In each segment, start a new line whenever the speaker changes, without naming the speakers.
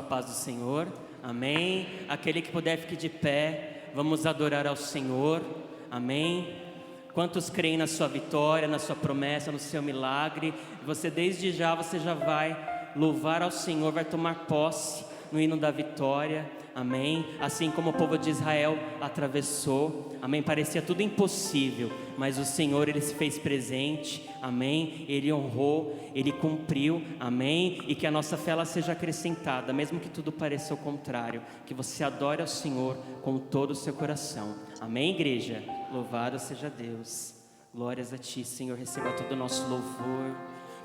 paz do Senhor. Amém. Aquele que puder, fique de pé. Vamos adorar ao Senhor. Amém. Quantos creem na sua vitória, na sua promessa, no seu milagre? Você desde já, você já vai louvar ao Senhor, vai tomar posse no hino da vitória. Amém. Assim como o povo de Israel atravessou. Amém. Parecia tudo impossível, mas o Senhor, Ele se fez presente. Amém. Ele honrou, Ele cumpriu. Amém. E que a nossa fé ela seja acrescentada, mesmo que tudo pareça o contrário. Que você adore ao Senhor com todo o seu coração. Amém, igreja? Louvado seja Deus. Glórias a Ti, Senhor. Receba todo o nosso louvor,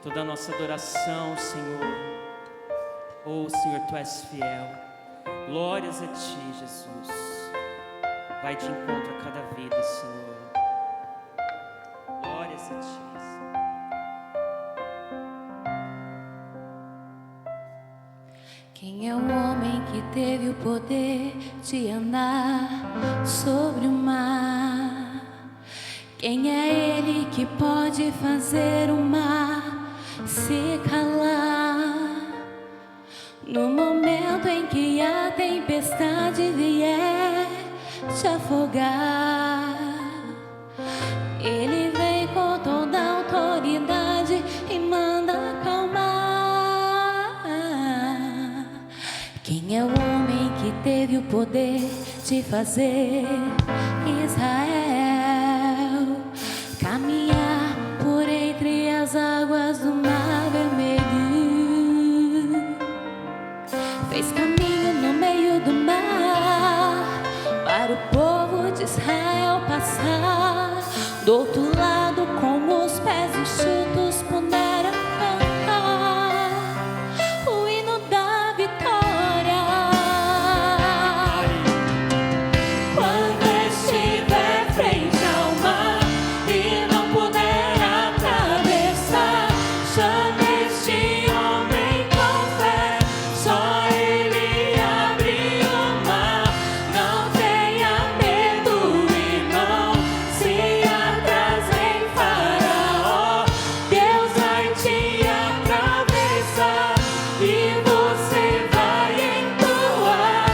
toda a nossa adoração, Senhor. Oh, Senhor, Tu és fiel. Glórias a Ti, Jesus. Vai de encontro a cada vida, Senhor. Glórias a Ti, Senhor.
Quem é o homem que teve o poder de andar sobre o mar? Quem é ele que pode fazer o mar se calar? No momento em que a tempestade vier te afogar, Ele vem com toda a autoridade e manda acalmar. Quem é o homem que teve o poder de fazer Israel caminhar por entre as águas do Mar Vermelho? Fez caminho no meio do mar para o povo de Israel passar. Do outro lado, com os pés enxutos, puderam cantar o hino da vitória. Quando estiver frente ao mar e não puder atravessar, chame este homem com fé. Só Ele abre o mar. Não tenha medo, irmão. Se atrás vem Faraó, Deus vai te atravessar e você vai entoar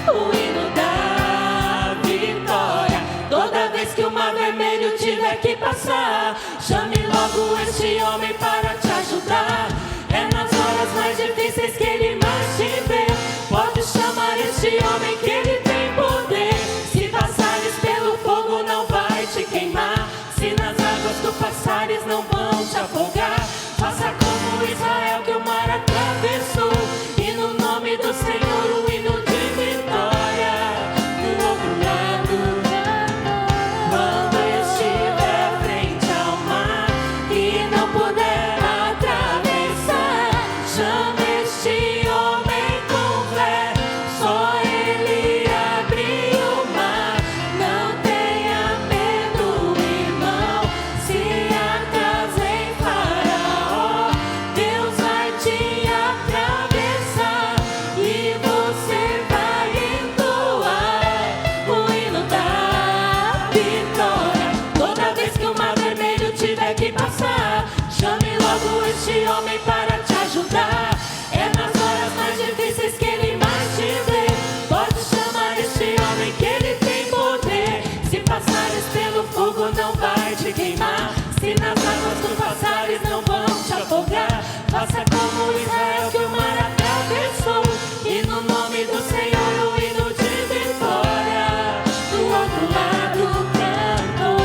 o hino da vitória. Toda vez que o Mar Vermelho tiver que passar, chame logo este homem para te ajudar. É nas horas mais difíceis que Ele mais te vê. Pode chamar este homem que Ele tem poder. Se passares pelo fogo não vai te queimar. Se nas águas tu passares não vão te afogar. Faça como Israel que o mar atravessou, e no nome do Senhor o hino de vitória. Do outro lado, quando estiver frente ao mar e não puder atravessar, chame este homem com fé. Só Ele abre o mar. Não tenha medo, irmão. Se atrás vem Faraó, Deus vai te atravessar e você vai entoar o hino da vitória. Toda vez que o Mar Vermelho tiver que passar, chame logo este homem para te ajudar. É nas horas mais difíceis que Ele mais te vê. Pode chamar este homem que Ele tem poder. Se passares pelo fogo não vai te queimar. Se nas águas tu passares não vão te afogar. Faça como Israel que o mar atravessou, e no nome do Senhor o hino de vitória. Do outro lado cantou.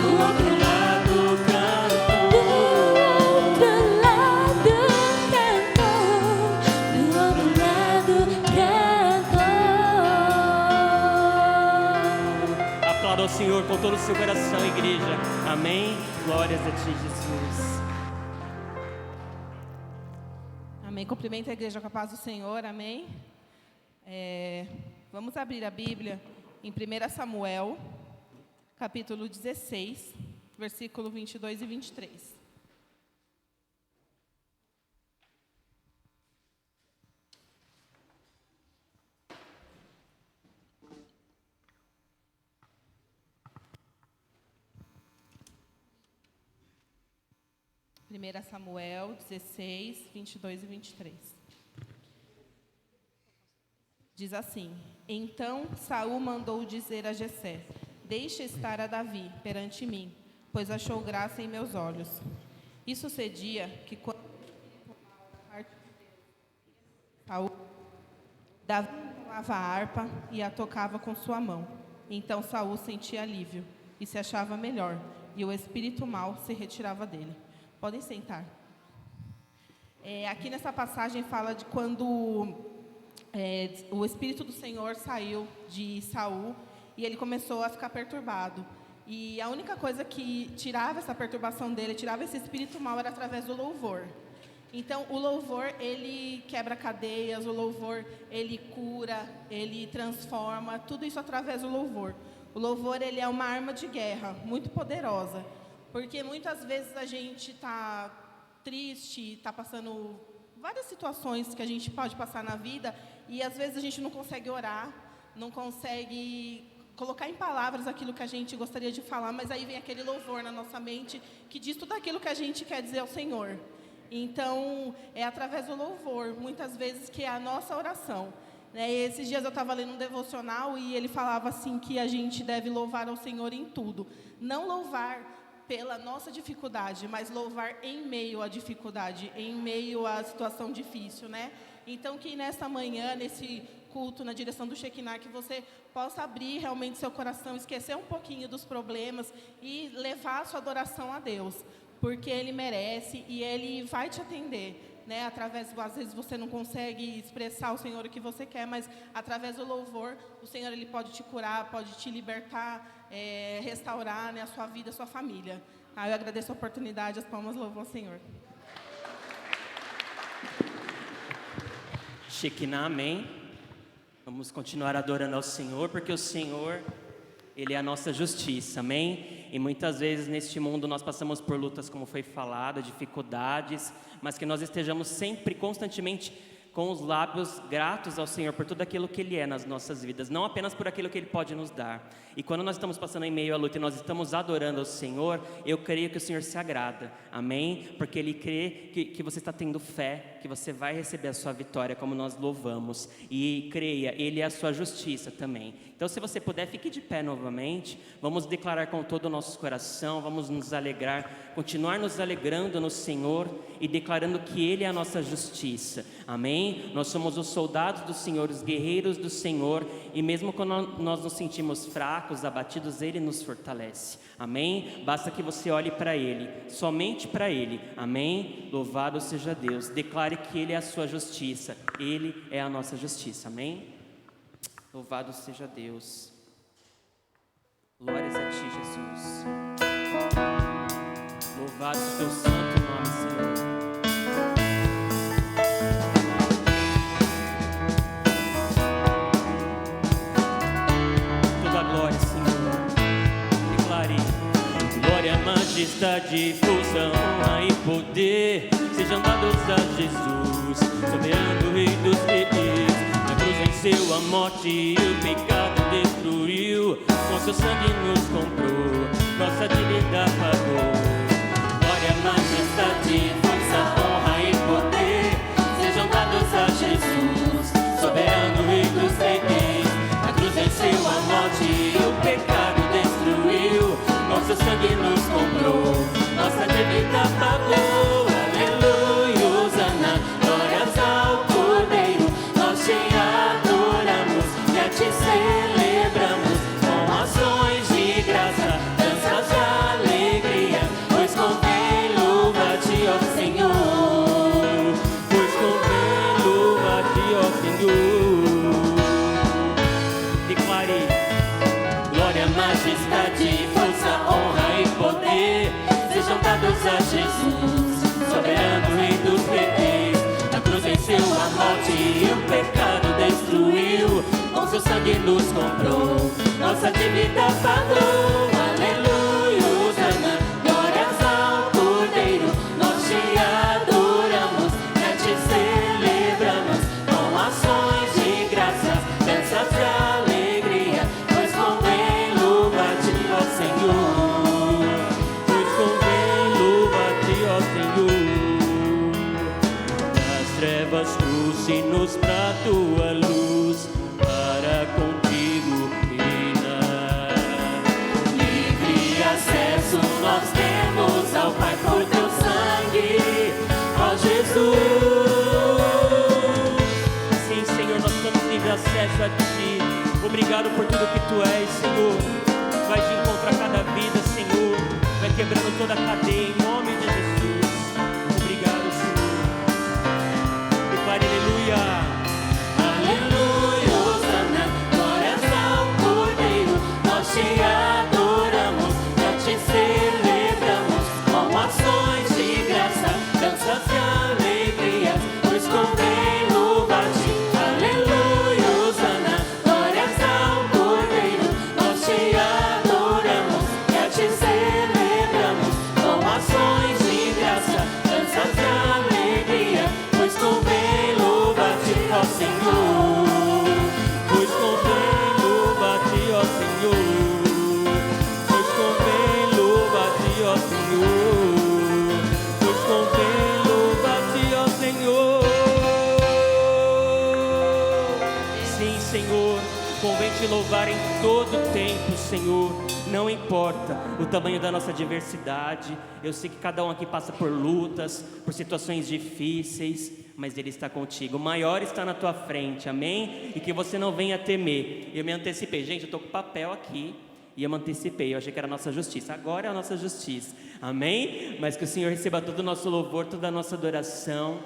Do outro lado cantou. Do outro lado cantou. Do outro lado cantou.
Aplauda ao Senhor com todo o seu coração, igreja. Amém. Glórias a Ti, Jesus.
Amém. Cumprimento a igreja com a paz do Senhor. Amém. Vamos abrir a Bíblia em 1 Samuel, capítulo 16, versículo 22 e 23. 1 Samuel 16, 22 e 23. Diz assim: Então Saul mandou dizer a Jessé: Deixe estar a Davi perante mim, pois achou graça em meus olhos. E sucedia que quando Saul, Davi tomava a harpa e a tocava com sua mão. Então Saul sentia alívio e se achava melhor, e o espírito mau se retirava dele. Podem sentar. Aqui nessa passagem fala de quando o Espírito do Senhor saiu de Saul e ele começou a ficar perturbado. E a única coisa que tirava essa perturbação dele, tirava esse espírito mau, era através do louvor. Então, o louvor, ele quebra cadeias, o louvor, ele cura, ele transforma, tudo isso através do louvor. O louvor, ele é uma arma de guerra muito poderosa. Porque muitas vezes a gente está triste, está passando várias situações que a gente pode passar na vida e às vezes a gente não consegue orar, não consegue colocar em palavras aquilo que a gente gostaria de falar, mas aí vem aquele louvor na nossa mente que diz tudo aquilo que a gente quer dizer ao Senhor. Então, é através do louvor, muitas vezes, que é a nossa oração. Esses dias eu estava lendo um devocional e ele falava assim que a gente deve louvar ao Senhor em tudo. Não louvar pela nossa dificuldade, mas louvar em meio à dificuldade, em meio à situação difícil, Então, que nessa manhã, nesse culto, na direção do Shekinah, que você possa abrir realmente seu coração, esquecer um pouquinho dos problemas e levar a sua adoração a Deus, porque Ele merece e Ele vai te atender. Às vezes você não consegue expressar ao Senhor o que você quer, mas através do louvor, o Senhor ele pode te curar, pode te libertar, restaurar a sua vida, a sua família. Eu agradeço a oportunidade, as palmas louvam ao Senhor.
Shekinah, amém. Vamos continuar adorando ao Senhor, porque o Senhor, Ele é a nossa justiça, amém? E muitas vezes neste mundo nós passamos por lutas, como foi falado, dificuldades, mas que nós estejamos sempre, constantemente, com os lábios gratos ao Senhor por tudo aquilo que Ele é nas nossas vidas, não apenas por aquilo que Ele pode nos dar. E quando nós estamos passando em meio à luta e nós estamos adorando ao Senhor, eu creio que o Senhor se agrada, amém? Porque Ele crê que você está tendo fé, que você vai receber a sua vitória, como nós louvamos. E creia, Ele é a sua justiça também. Então, se você puder, fique de pé novamente. Vamos declarar com todo o nosso coração, vamos nos alegrar, continuar nos alegrando no Senhor e declarando que Ele é a nossa justiça, amém? Nós somos os soldados do Senhor, os guerreiros do Senhor, e mesmo quando nós nos sentimos fracos, abatidos, Ele nos fortalece, amém? Basta que você olhe para Ele, somente para Ele, amém? Louvado seja Deus. Declare que Ele é a sua justiça, Ele é a nossa justiça, amém? Louvado seja Deus. Glórias a Ti, Jesus. Louvado seja o Teu santo nome, Senhor. Toda a glória, Senhor. Declare: glória, majestade, força, honra e poder sejam dados a Jesus, soberano Rei dos reis. Venceu a morte e o pecado destruiu, com seu sangue nos comprou, nossa dívida pagou. Glória, majestade, força, honra e poder sejam dados a Jesus, soberano Rei dos reis. A cruz venceu a morte e o pecado destruiu, com seu sangue nos comprou, nossa dívida pagou. Aleluia, Hosana, glórias ao Cordeiro, nós te te celebramos com ações de graça, danças de alegria, pois convém louvar-te, ó Senhor, pois convém louvar-te, ó Senhor. Declare: glória, majestade, força, honra e poder sejam dados a Jesus, soberano Rei dos reis. A cruz venceu a morte e o pecado destruiu, com seu sangue nos comprou, nossa dívida pagou. Aleluia, Hosana, glórias ao Cordeiro, nós te adoramos, te celebramos com ações de graça, danças de alegria, pois convém louvar-te, ó Senhor, pois convém louvar-te, ó Senhor. trevas trouxe-nos pra tua luz, para contigo reinar.
Livre acesso nós temos ao Pai por teu sangue, ó Jesus.
Sim, Senhor, nós temos livre acesso a Ti. Obrigado por tudo que Tu és, Senhor. Vai de encontro a cada vida, Senhor. Vai quebrando toda a cadeia, em nome de Jesus. Obrigado, Senhor. Declare aleluia.
Aleluia, Hosana, glórias ao Cordeiro. Nós te adoramos, nós te celebramos com ações de graça, danças e alegrias, pois convém louvar-te. Aleluia, Hosana, glórias ao Cordeiro. Nós te adoramos, nós te celebramos com ações de graça, danças e alegria, pois convém louvar-te, ó Senhor.
Pois convém louvar-te, ó Senhor. Pois convém louvar-te, ó Senhor. Pois convém louvar-te, ó Senhor. Sim, Senhor, convém te louvar em todo tempo, Senhor. Não importa o tamanho da nossa adversidade. Eu sei que cada um aqui passa por lutas, por situações difíceis, mas Ele está contigo. O maior está na tua frente, amém? E que você não venha temer. Eu me antecipei, gente, eu estou com papel aqui e eu me antecipei. Eu achei que era a nossa justiça, agora é a nossa justiça, amém? Mas que o Senhor receba todo o nosso louvor, toda a nossa adoração.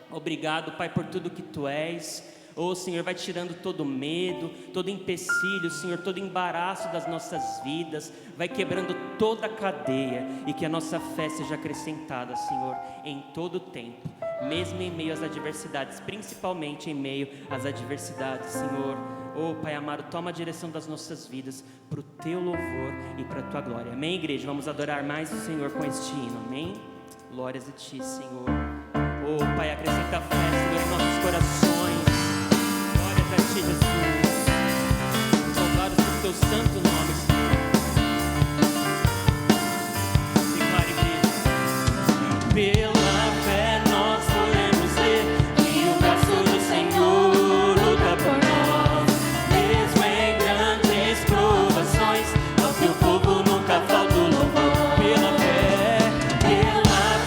Obrigado, Pai, por tudo que Tu és. Oh, Senhor, vai tirando todo medo, todo empecilho, Senhor, todo embaraço das nossas vidas, vai quebrando toda a cadeia, e que a nossa fé seja acrescentada, Senhor, em todo o tempo, mesmo em meio às adversidades, principalmente em meio às adversidades, Senhor. Oh, Pai amado, toma a direção das nossas vidas para o Teu louvor e para a Tua glória, amém, igreja? Vamos adorar mais o Senhor com este hino, amém? Glórias a Ti, Senhor. Oh, Pai, acrescenta fé, Senhor, em nossos corações. Glórias a Ti, Jesus. Louvado seja o Teu santo nome, Senhor. Declare, igreja.
Pela fé nós podemos ver que o braço do Senhor luta por nós. Mesmo em grandes provações, ao Teu povo nunca falta o louvor. Pela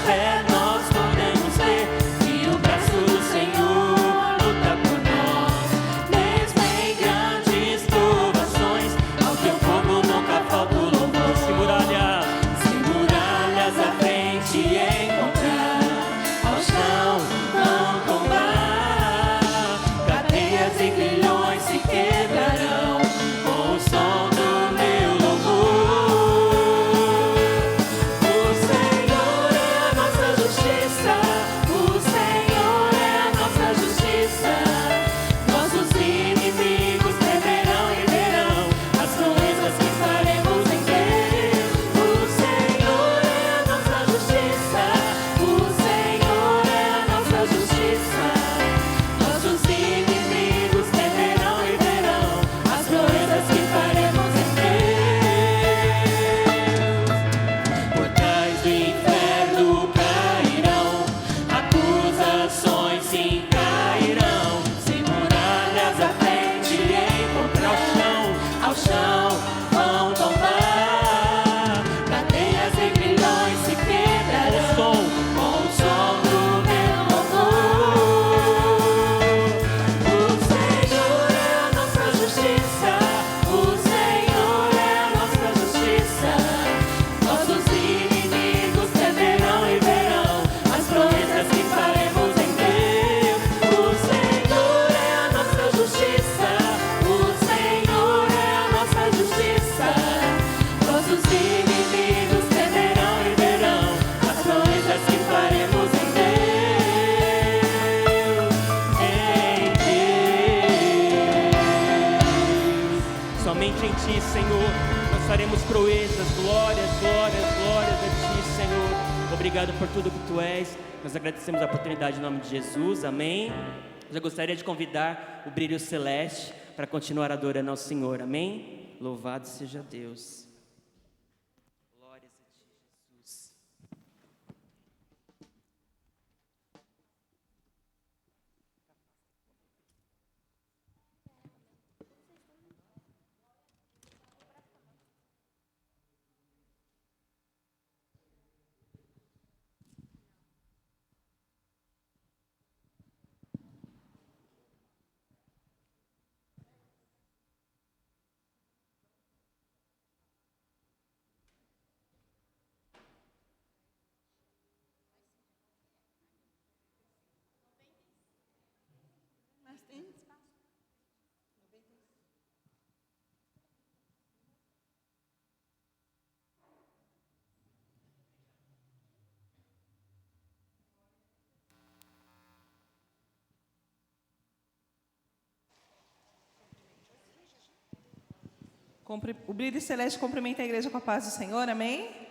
fé nós podemos ver que o braço do Senhor luta por nós. Mesmo em grandes provações, ao Teu povo nunca falta o louvor.
Se
muralhas à frente encontrar, ao chão não tombar, cadeias e grilhões se quebrarão com o som do meu louvor. O Senhor é a nossa justiça, o Senhor é a nossa justiça. Nossos inimigos temerão e verão as proezas que faremos em Deus. O Senhor é a nossa justiça, o Senhor é a nossa justiça. Nossos inimigos temerão e verão as proezas que faremos em Deus. Portais do inferno cairão, acusações sim cairão. Se muralhas à frente encontrar, ao chão vão tombar, cadeias e grilhões se quebrarão com o som do meu louvor. O Senhor é a nossa justiça, o Senhor é a nossa justiça. Nossos inimigos temerão e verão as proezas que faremos em Deus. O Senhor é a nossa justiça, o Senhor é a nossa justiça. Nossos inimigos temerão e verão as proezas que faremos em Deus. Em Deus.
somente em Ti, Senhor, nós faremos proezas. Glórias, glórias, glórias a Ti, Senhor. Obrigado por tudo que Tu és. Nós agradecemos a oportunidade em nome de Jesus, amém. Já gostaria de convidar o Brilho Celeste para continuar adorando ao Senhor, amém. Louvado seja Deus. Glórias a Ti, Jesus.
O brilho celeste cumprimenta a igreja com a paz do Senhor, amém?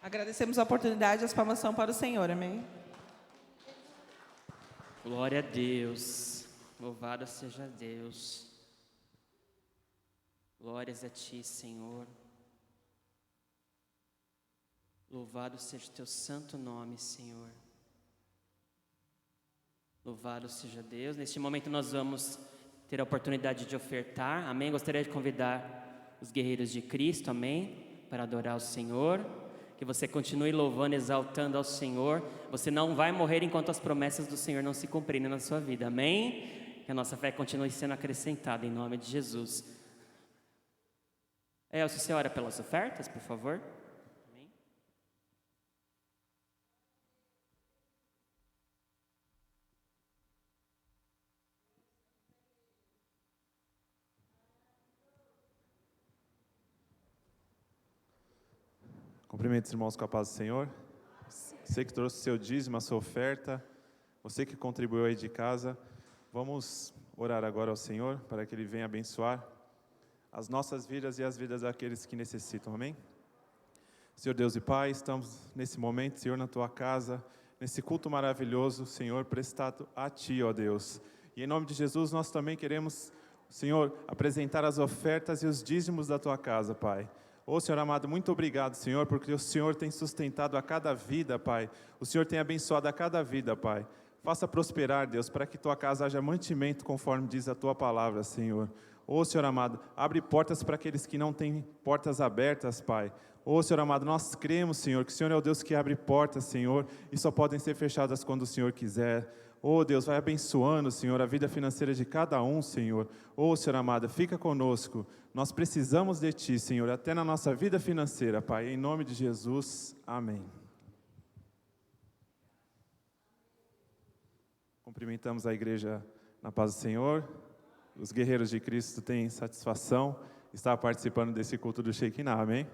Agradecemos a oportunidade, as palmas são para o Senhor, amém?
Glória a Deus, louvado seja Deus. Glórias a Ti, Senhor. Louvado seja o Teu santo nome, Senhor. Louvado seja Deus. Neste momento nós vamos ter a oportunidade de ofertar, amém? Gostaria de convidar os guerreiros de Cristo, amém? Para adorar o Senhor. Que você continue louvando, exaltando ao Senhor. Você não vai morrer enquanto as promessas do Senhor não se cumprirem na sua vida, amém? Que a nossa fé continue sendo acrescentada em nome de Jesus. Se você ora pelas ofertas, por favor. Amém.
Cumprimento os irmãos com a paz do Senhor. Você que trouxe o seu dízimo, a sua oferta, você que contribuiu aí de casa, vamos orar agora ao Senhor para que Ele venha abençoar as nossas vidas e as vidas daqueles que necessitam, amém? Senhor Deus e Pai, estamos nesse momento, Senhor, na Tua casa, nesse culto maravilhoso, Senhor, prestado a Ti, ó Deus. E em nome de Jesus, nós também queremos, Senhor, apresentar as ofertas e os dízimos da Tua casa, Pai. Ô Senhor amado, muito obrigado, Senhor, porque o Senhor tem sustentado a cada vida, Pai. O Senhor tem abençoado a cada vida, Pai. Faça prosperar, Deus, para que Tua casa haja mantimento, conforme diz a Tua palavra, Senhor. Ô Senhor amado, abre portas para aqueles que não têm portas abertas, Pai. Ô Senhor amado, nós cremos, Senhor, que o Senhor é o Deus que abre portas, Senhor, e só podem ser fechadas quando o Senhor quiser. Ô Deus, vai abençoando, Senhor, a vida financeira de cada um, Senhor. Ô Senhor amado, fica conosco. Nós precisamos de Ti, Senhor, até na nossa vida financeira, Pai. Em nome de Jesus, amém. Cumprimentamos a igreja na paz do Senhor. Os guerreiros de Cristo têm satisfação de estar participando desse culto do Shekinah, amém?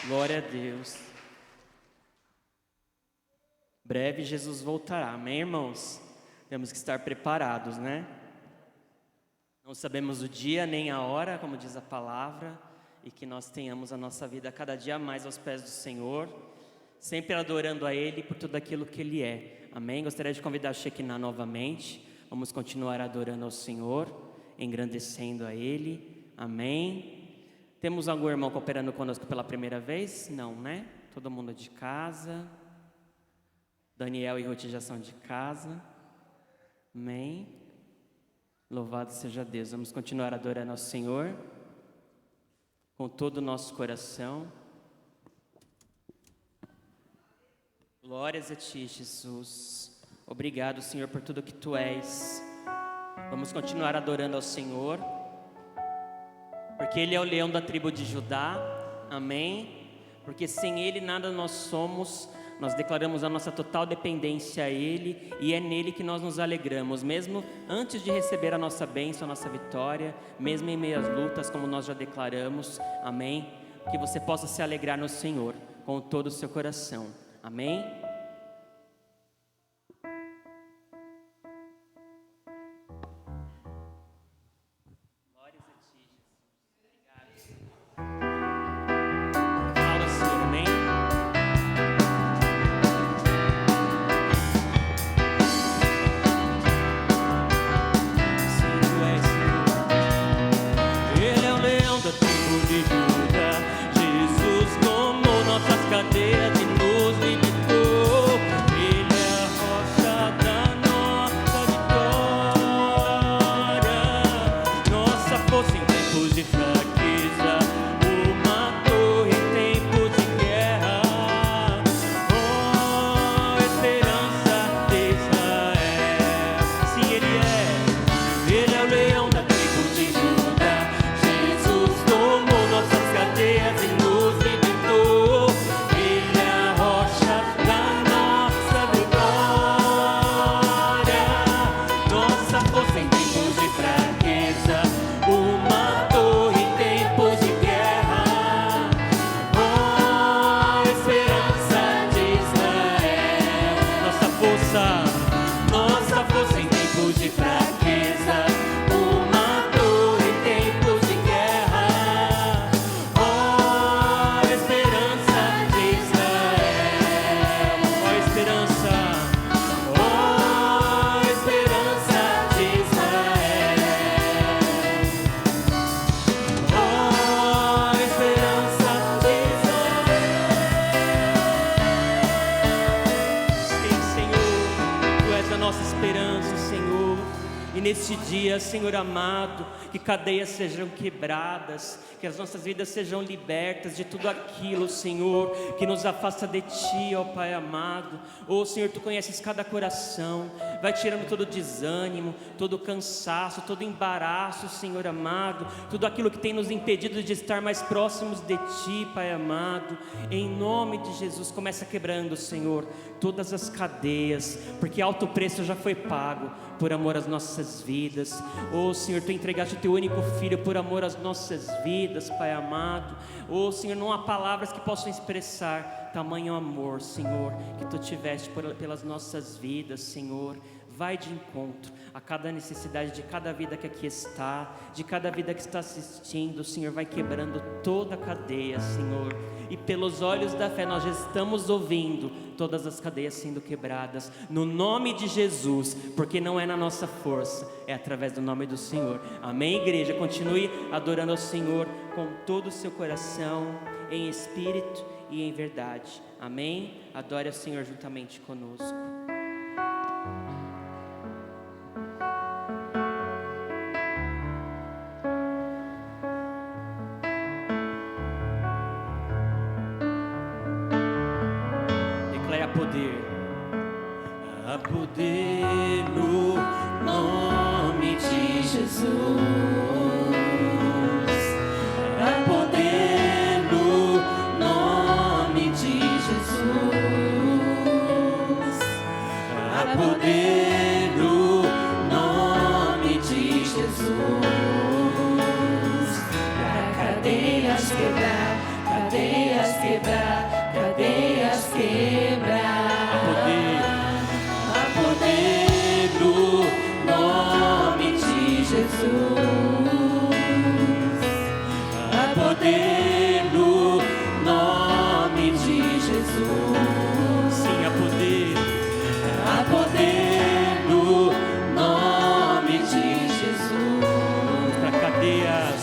Glória a Deus. Breve Jesus voltará, amém, irmãos? Temos que estar preparados, né? Não sabemos o dia nem a hora, como diz a palavra, e que nós tenhamos a nossa vida cada dia mais aos pés do Senhor, sempre adorando a Ele por tudo aquilo que Ele é, amém? Gostaria de convidar a Shekinah novamente. Vamos continuar adorando ao Senhor, engrandecendo a Ele, amém? Temos algum irmão cooperando conosco pela primeira vez? Não, né? Todo mundo de casa. Daniel e Ruth já são de casa. Amém? Louvado seja Deus. Vamos continuar adorando ao Senhor com todo o nosso coração. Glórias a Ti, Jesus. Obrigado, Senhor, por tudo que Tu és. Vamos continuar adorando ao Senhor, porque Ele é o leão da tribo de Judá, amém? Porque sem Ele nada nós somos. Nós declaramos a nossa total dependência a Ele, e é nele que nós nos alegramos, mesmo antes de receber a nossa bênção, a nossa vitória, mesmo em meio às lutas, como nós já declaramos, amém? Que você possa se alegrar no Senhor, com todo o seu coração, amém? neste dia, Senhor amado, que cadeias sejam quebradas, que as nossas vidas sejam libertas de tudo aquilo, Senhor, que nos afasta de Ti, ó Pai amado. Senhor, Tu conheces cada coração, vai tirando todo desânimo, todo cansaço, todo embaraço, Senhor amado, tudo aquilo que tem nos impedido de estar mais próximos de Ti, Pai amado. Em nome de Jesus, começa quebrando, Senhor, todas as cadeias, porque alto preço já foi pago por amor às nossas vidas. Senhor, Tu entregaste o Teu único Filho por amor às nossas vidas, Pai amado. Senhor, não há palavras que possam expressar tamanho amor, Senhor, que Tu tiveste pelas nossas vidas, Senhor. Vai de encontro a cada necessidade de cada vida que aqui está, de cada vida que está assistindo, Senhor. Vai quebrando toda a cadeia, Senhor. E pelos olhos da fé nós já estamos ouvindo todas as cadeias sendo quebradas, no nome de Jesus, porque não é na nossa força, é através do nome do Senhor. Amém, igreja? Continue adorando ao Senhor com todo o seu coração, em espírito e em verdade. Amém? Adore ao Senhor juntamente conosco.
Há poder no nome de Jesus. Há poder no nome de Jesus. Há poder no nome de Jesus. Pra cadeias quebrar, cadeias quebrar, cadeias quebrar. Há poder no nome de Jesus.
Sim, há poder.
Há poder no nome de Jesus.
Para cadeias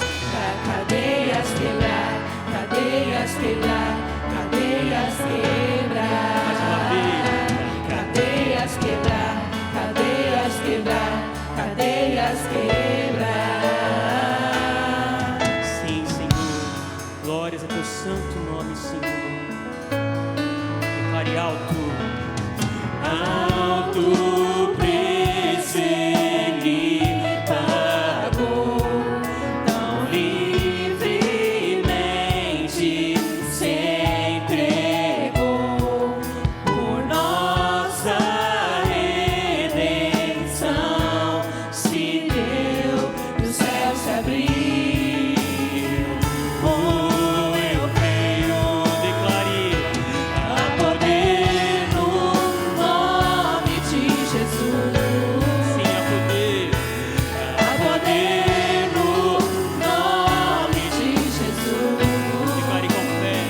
quebrar, cadeias quebrar, cadeias quebrar.
Mais uma vez.
Cadeias quebrar, cadeias quebrar, cadeias quebrar.
Sim, Senhor. Glórias a Teu santo nome, Senhor. Declare alto.
Alto preço Ele pagou, tão livremente se entregou por nossa redenção. Se deu e o céu se abriu. Eu creio,
Declare.
há poder no nome de Jesus.
Sim, há poder.
Há poder no nome de Jesus.
Declare com fé.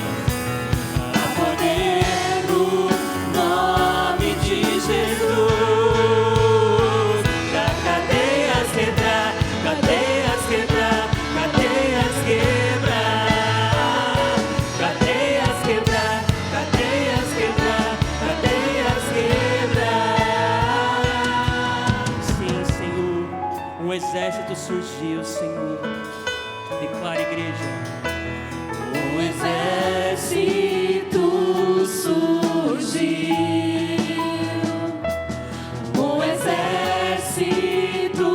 Há poder no nome de Jesus. Pra cadeias quebrar, cadeias quebrar, cadeias quebrar. Cadeias quebrar, cadeias quebrar, cadeias quebrar.
Sim, Senhor. Um exército surgiu, Senhor. Declare, igreja.
O exército surgiu. O exército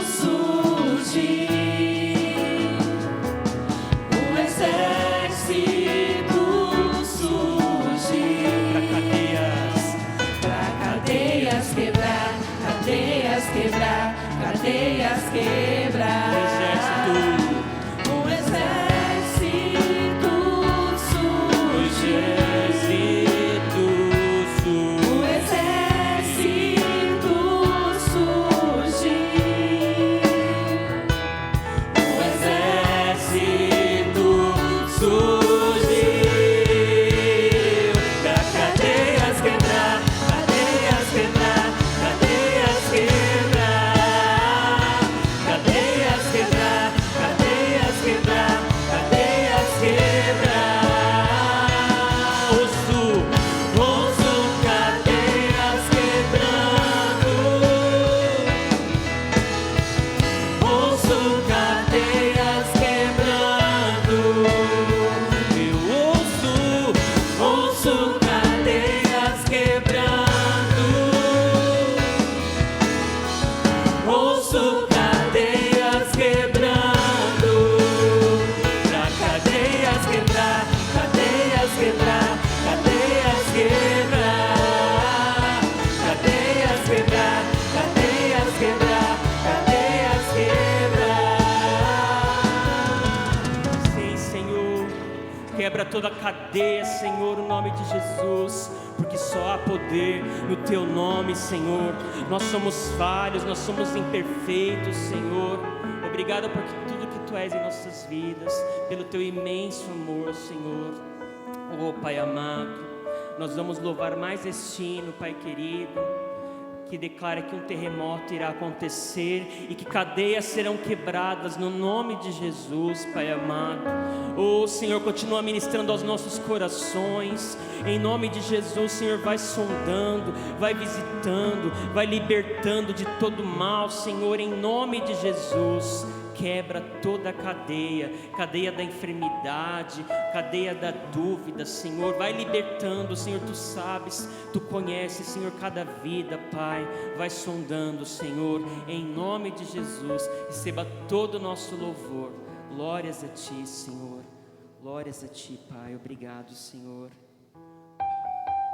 surgiu. O exército surgiu.
Para cadeias.
Pra cadeias quebrar, cadeias quebrar, cadeias quebrar.
Um exército.
O exército surgiu.
quebra toda cadeia, Senhor, no nome de Jesus, porque só há poder no Teu nome, Senhor. Nós somos falhos, nós somos imperfeitos, Senhor. Obrigado por tudo que Tu és em nossas vidas, pelo Teu imenso amor, Senhor. Oh, Pai amado, nós vamos louvar mais este hino, Pai querido, que declara que um terremoto irá acontecer e que cadeias serão quebradas no nome de Jesus, Pai amado. Oh, Senhor, continua ministrando aos nossos corações, em nome de Jesus, Senhor, vai sondando, vai visitando, vai libertando de todo mal, Senhor, em nome de Jesus. Quebra toda a cadeia da enfermidade, cadeia da dúvida, Senhor. Vai libertando, Senhor, Tu sabes, Tu conheces, Senhor, cada vida, Pai. Vai sondando, Senhor, em nome de Jesus. Receba todo o nosso louvor. Glórias a Ti, Senhor. Glórias a Ti, Pai. Obrigado, Senhor.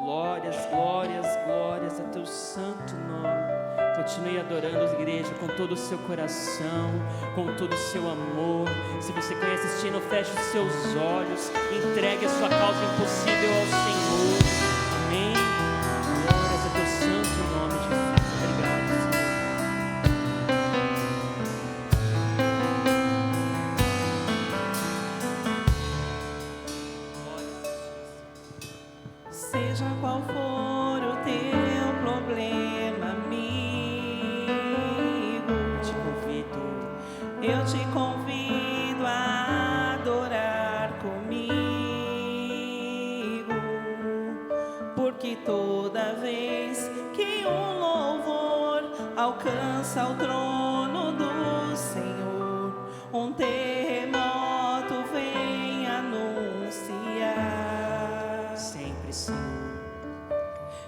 Glórias, glórias, glórias a Teu santo nome. Continue adorando a igreja com todo o seu coração, com todo o seu amor. Se você conhece este hino, feche os seus olhos, entregue a sua causa impossível ao Senhor. Amém. Glórias a Teu santo nome, Jesus. Obrigado,
Senhor. Seja qual for o teu problema, eu te convido a adorar comigo, porque toda vez que um louvor alcança o trono do Senhor, um terremoto vem anunciar.
Sempre, Senhor,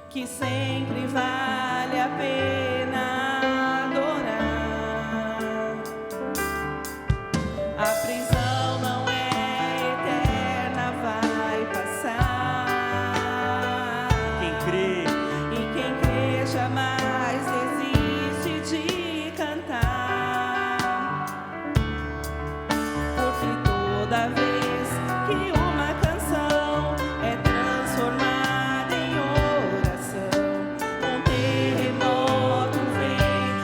que sempre vale a pena a prisão não é eterna, vai passar.
Quem crê,
e quem crê jamais desiste de cantar, porque toda vez que uma canção é transformada em oração, um terremoto vem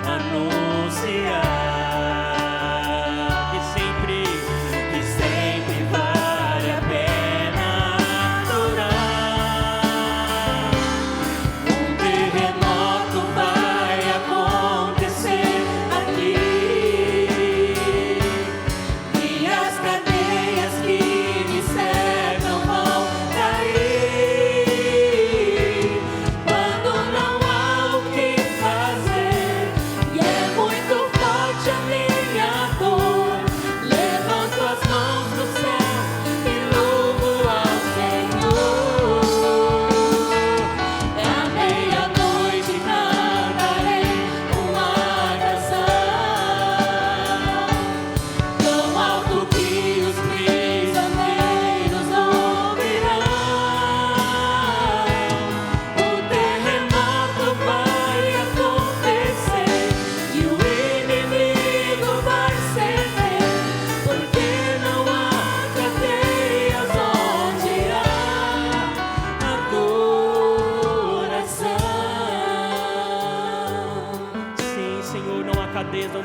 anunciar.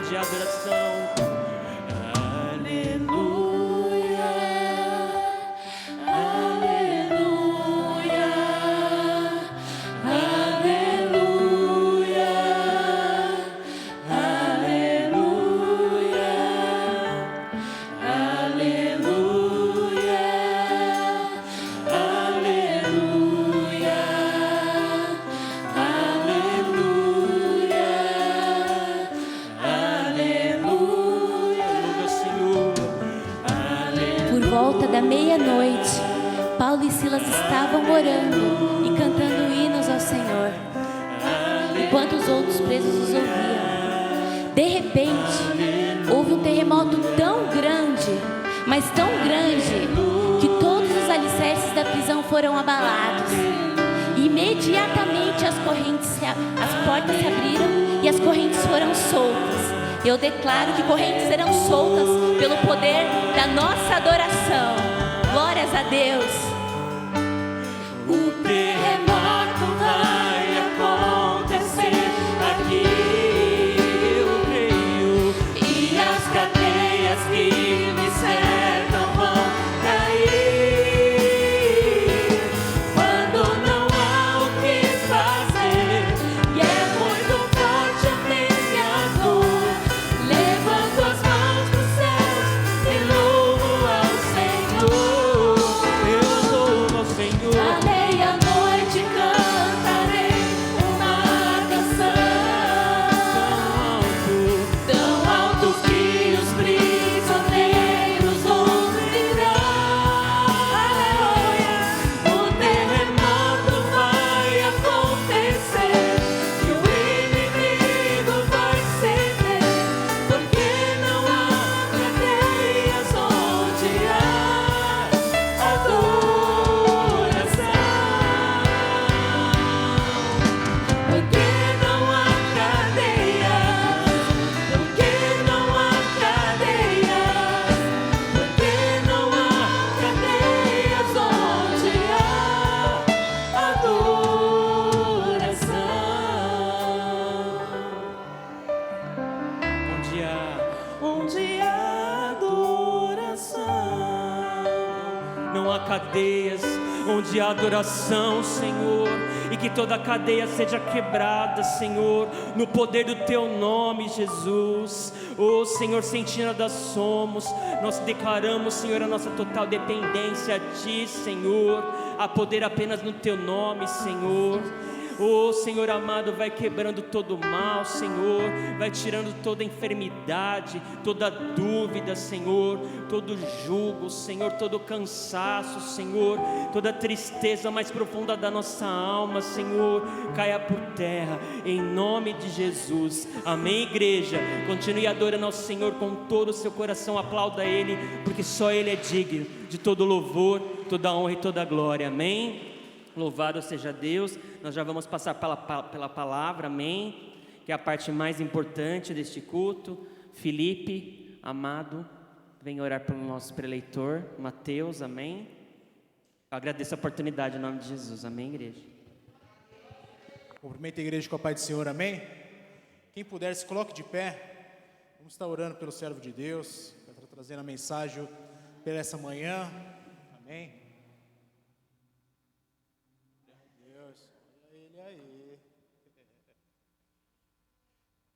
de adoração.
Aleluia, aleluia, aleluia, aleluia, aleluia, aleluia,
Por volta da meia-noite, Paulo e Silas estavam orando e cantando hinos ao Senhor, enquanto os outros presos os ouviam. De repente, houve um terremoto tão grande, mas tão grande, que todos os alicerces da prisão foram abalados. E imediatamente as portas se abriram e as correntes foram soltas. Eu declaro que correntes serão soltas pelo poder da nossa adoração. Glórias a Deus.
O terremoto vai acontecer aqui, eu creio, e as cadeias que me cercam vão cair. Quando não há o que fazer e é muito forte a minha dor, levanto as mãos pros céus e louvo ao Senhor.
Eu louvo ao Senhor.
À meia-noite cantarei uma canção tão alto que os prisioneiros ouvirão. Aleluia! O terremoto vai acontecer e o inimigo vai ceder, porque não há cadeias onde há adoração. Porque não há cadeias, porque não há cadeias, porque não há cadeias onde há adoração. Onde há adoração.
Não há cadeias onde há adoração, Senhor, e que toda cadeia seja quebrada, Senhor, no poder do Teu nome, Jesus. Oh, Senhor, sem Ti nada somos. Nós declaramos, Senhor, a nossa total dependência a Ti, Senhor, a poder apenas no Teu nome, Senhor. Oh, Senhor amado, vai quebrando todo o mal, Senhor, vai tirando toda enfermidade, toda dúvida, Senhor, todo jugo, Senhor, todo cansaço, Senhor, toda tristeza mais profunda da nossa alma, Senhor, caia por terra, em nome de Jesus. Amém, igreja? Continue adorando ao Senhor com todo o seu coração, aplauda Ele, porque só Ele é digno de todo louvor, toda honra e toda glória. Amém? Louvado seja Deus. Nós já vamos passar pela palavra, amém? Que é a parte mais importante deste culto. Felipe, amado, vem orar pelo nosso preleitor, Mateus, amém? Eu agradeço a oportunidade em nome de Jesus, amém, igreja?
Cumprimento a igreja com a paz do Senhor, amém? Quem puder, se coloque de pé. Vamos estar orando pelo servo de Deus, vai estar trazendo a mensagem pela essa manhã, amém?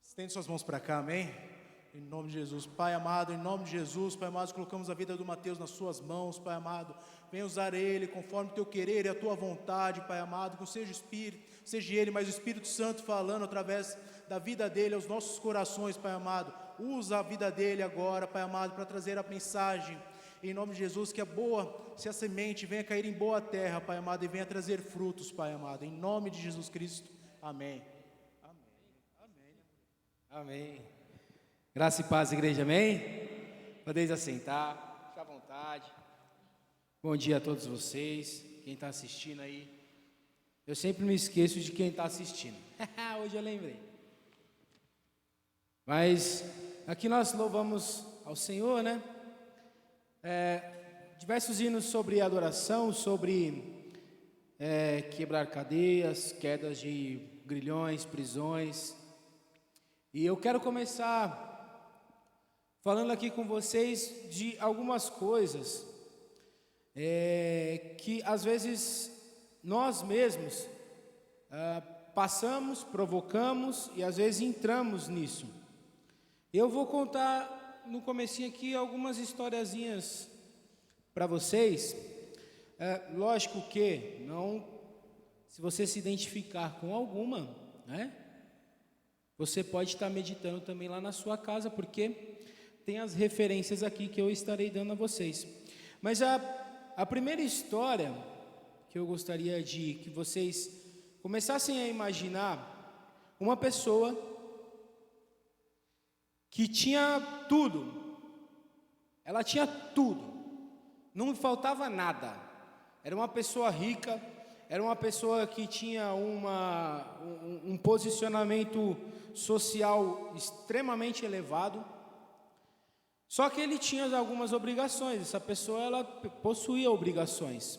Estende suas mãos para cá, amém? Em nome de Jesus, Pai amado, em nome de Jesus, Pai amado, colocamos a vida do Mateus nas suas mãos, Pai amado. Venha usar ele conforme o teu querer e a tua vontade, Pai amado, que seja o Espírito, seja ele, mas o Espírito Santo falando através da vida dele aos nossos corações, Pai amado. Usa a vida dele agora, Pai amado, para trazer a mensagem. Em nome de Jesus, que se a semente venha cair em boa terra, Pai amado, e venha trazer frutos, Pai amado. Em nome de Jesus Cristo, amém.
Amém. Graça e paz, igreja, amém? Podeis assentar, fica à vontade. Bom dia a todos vocês, quem está assistindo aí. Eu sempre me esqueço de quem está assistindo. Hoje eu lembrei. Mas aqui nós louvamos ao Senhor, né? Diversos hinos sobre adoração, sobre quebrar cadeias, quedas de grilhões, prisões. E eu quero começar falando aqui com vocês de algumas coisas que às vezes nós mesmos passamos, provocamos e às vezes entramos nisso. Eu vou contar no comecinho aqui algumas historiazinhas para vocês. Lógico que não, se você se identificar com alguma, né? Você pode estar meditando também lá na sua casa, porque tem as referências aqui que eu estarei dando a vocês. Mas a primeira história que eu gostaria de que vocês começassem a imaginar uma pessoa que tinha tudo. Ela tinha tudo. Não faltava nada. Era uma pessoa rica, era uma pessoa que tinha um posicionamento social extremamente elevado. Só que ele tinha algumas obrigações, essa pessoa ela possuía obrigações.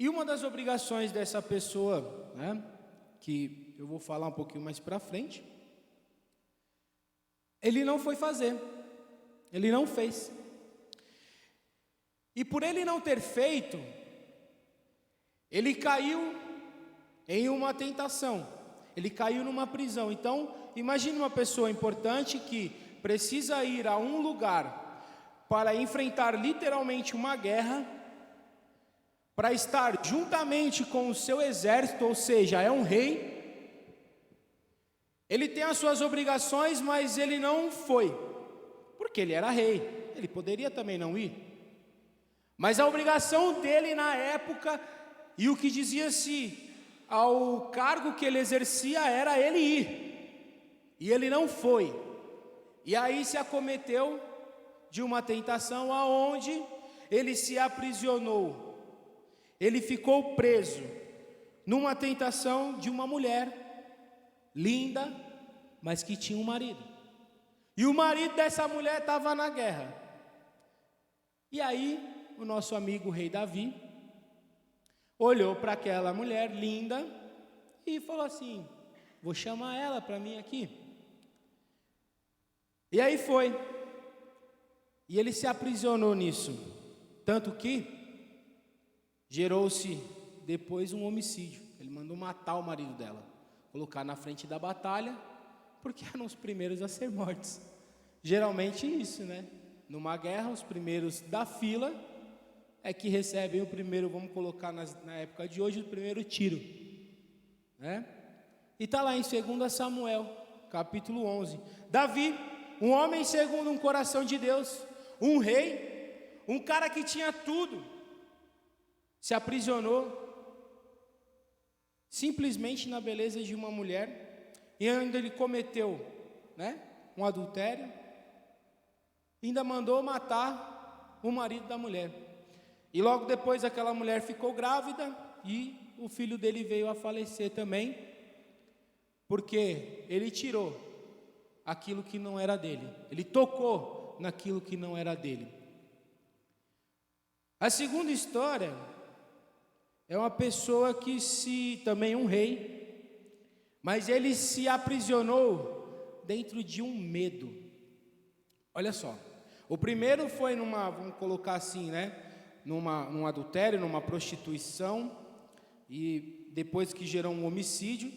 E uma das obrigações dessa pessoa, né, que eu vou falar um pouquinho mais para frente, ele não foi fazer, ele não fez. E por ele não ter feito, ele caiu em uma tentação, ele caiu numa prisão. Então, imagine uma pessoa importante que precisa ir a um lugar para enfrentar literalmente uma guerra, para estar juntamente com o seu exército, ou seja, é um rei. Ele tem as suas obrigações, mas ele não foi, porque ele era rei, ele poderia também não ir. Mas a obrigação dele na época, e o que dizia-se ao cargo que ele exercia, era ele ir, e ele não foi. E aí se acometeu de uma tentação aonde ele se aprisionou. Ele ficou preso numa tentação de uma mulher linda, mas que tinha um marido. E o marido dessa mulher estava na guerra. E aí o nosso amigo rei Davi olhou para aquela mulher linda e falou assim: vou chamar ela para mim aqui. E aí foi. E ele se aprisionou nisso, tanto que gerou-se depois um homicídio. Ele mandou matar o marido dela, colocar na frente da batalha, porque eram os primeiros a ser mortos. Geralmente isso, né? Numa guerra, os primeiros da fila é que recebem o primeiro, vamos colocar na época de hoje, o primeiro tiro, né? E está lá em 2 Samuel, capítulo 11. Davi, um homem segundo um coração de Deus, um rei, um cara que tinha tudo, se aprisionou simplesmente na beleza de uma mulher, e ainda ele cometeu, né, um adultério, ainda mandou matar o marido da mulher. E logo depois aquela mulher ficou grávida e o filho dele veio a falecer também, porque ele tirou aquilo que não era dele, ele tocou naquilo que não era dele. A segunda história é uma pessoa que também um rei, mas ele se aprisionou dentro de um medo. Olha só, o primeiro foi vamos colocar assim, né, num adultério, numa prostituição, e depois que gerou um homicídio.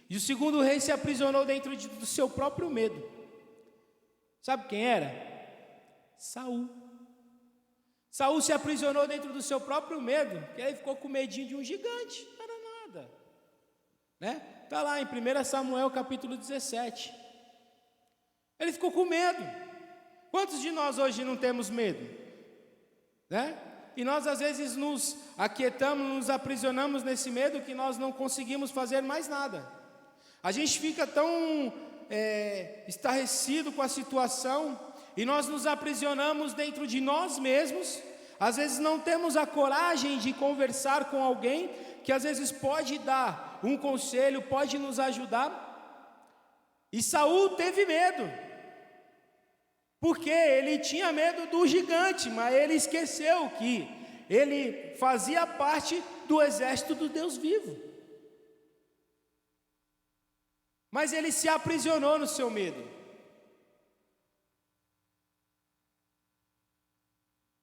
E o segundo rei se aprisionou dentro do seu próprio medo. Sabe quem era? Saul. Saul se aprisionou dentro do seu próprio medo, que aí ficou com medinho de um gigante, não era nada, né? Está lá em 1 Samuel capítulo 17. Ele ficou com medo. Quantos de nós hoje não temos medo? Né? E nós às vezes nos aquietamos, nos aprisionamos nesse medo que nós não conseguimos fazer mais nada. A gente fica tão estarrecido com a situação, e nós nos aprisionamos dentro de nós mesmos. Às vezes não temos a coragem de conversar com alguém que às vezes pode dar um conselho, pode nos ajudar. E Saul teve medo, porque ele tinha medo do gigante, mas ele esqueceu que ele fazia parte do exército do Deus vivo. Mas ele se aprisionou no seu medo.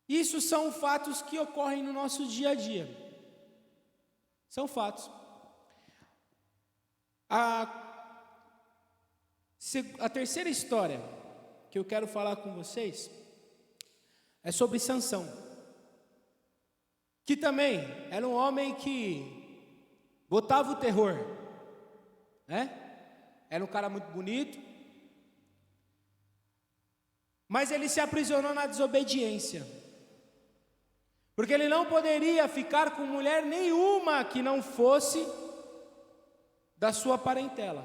Isso são fatos que ocorrem no nosso dia a dia. São fatos. A terceira história que eu quero falar com vocês é sobre Sansão, que também era um homem que botava o terror, né? Era um cara muito bonito, mas ele se aprisionou na desobediência, porque ele não poderia ficar com mulher nenhuma que não fosse da sua parentela.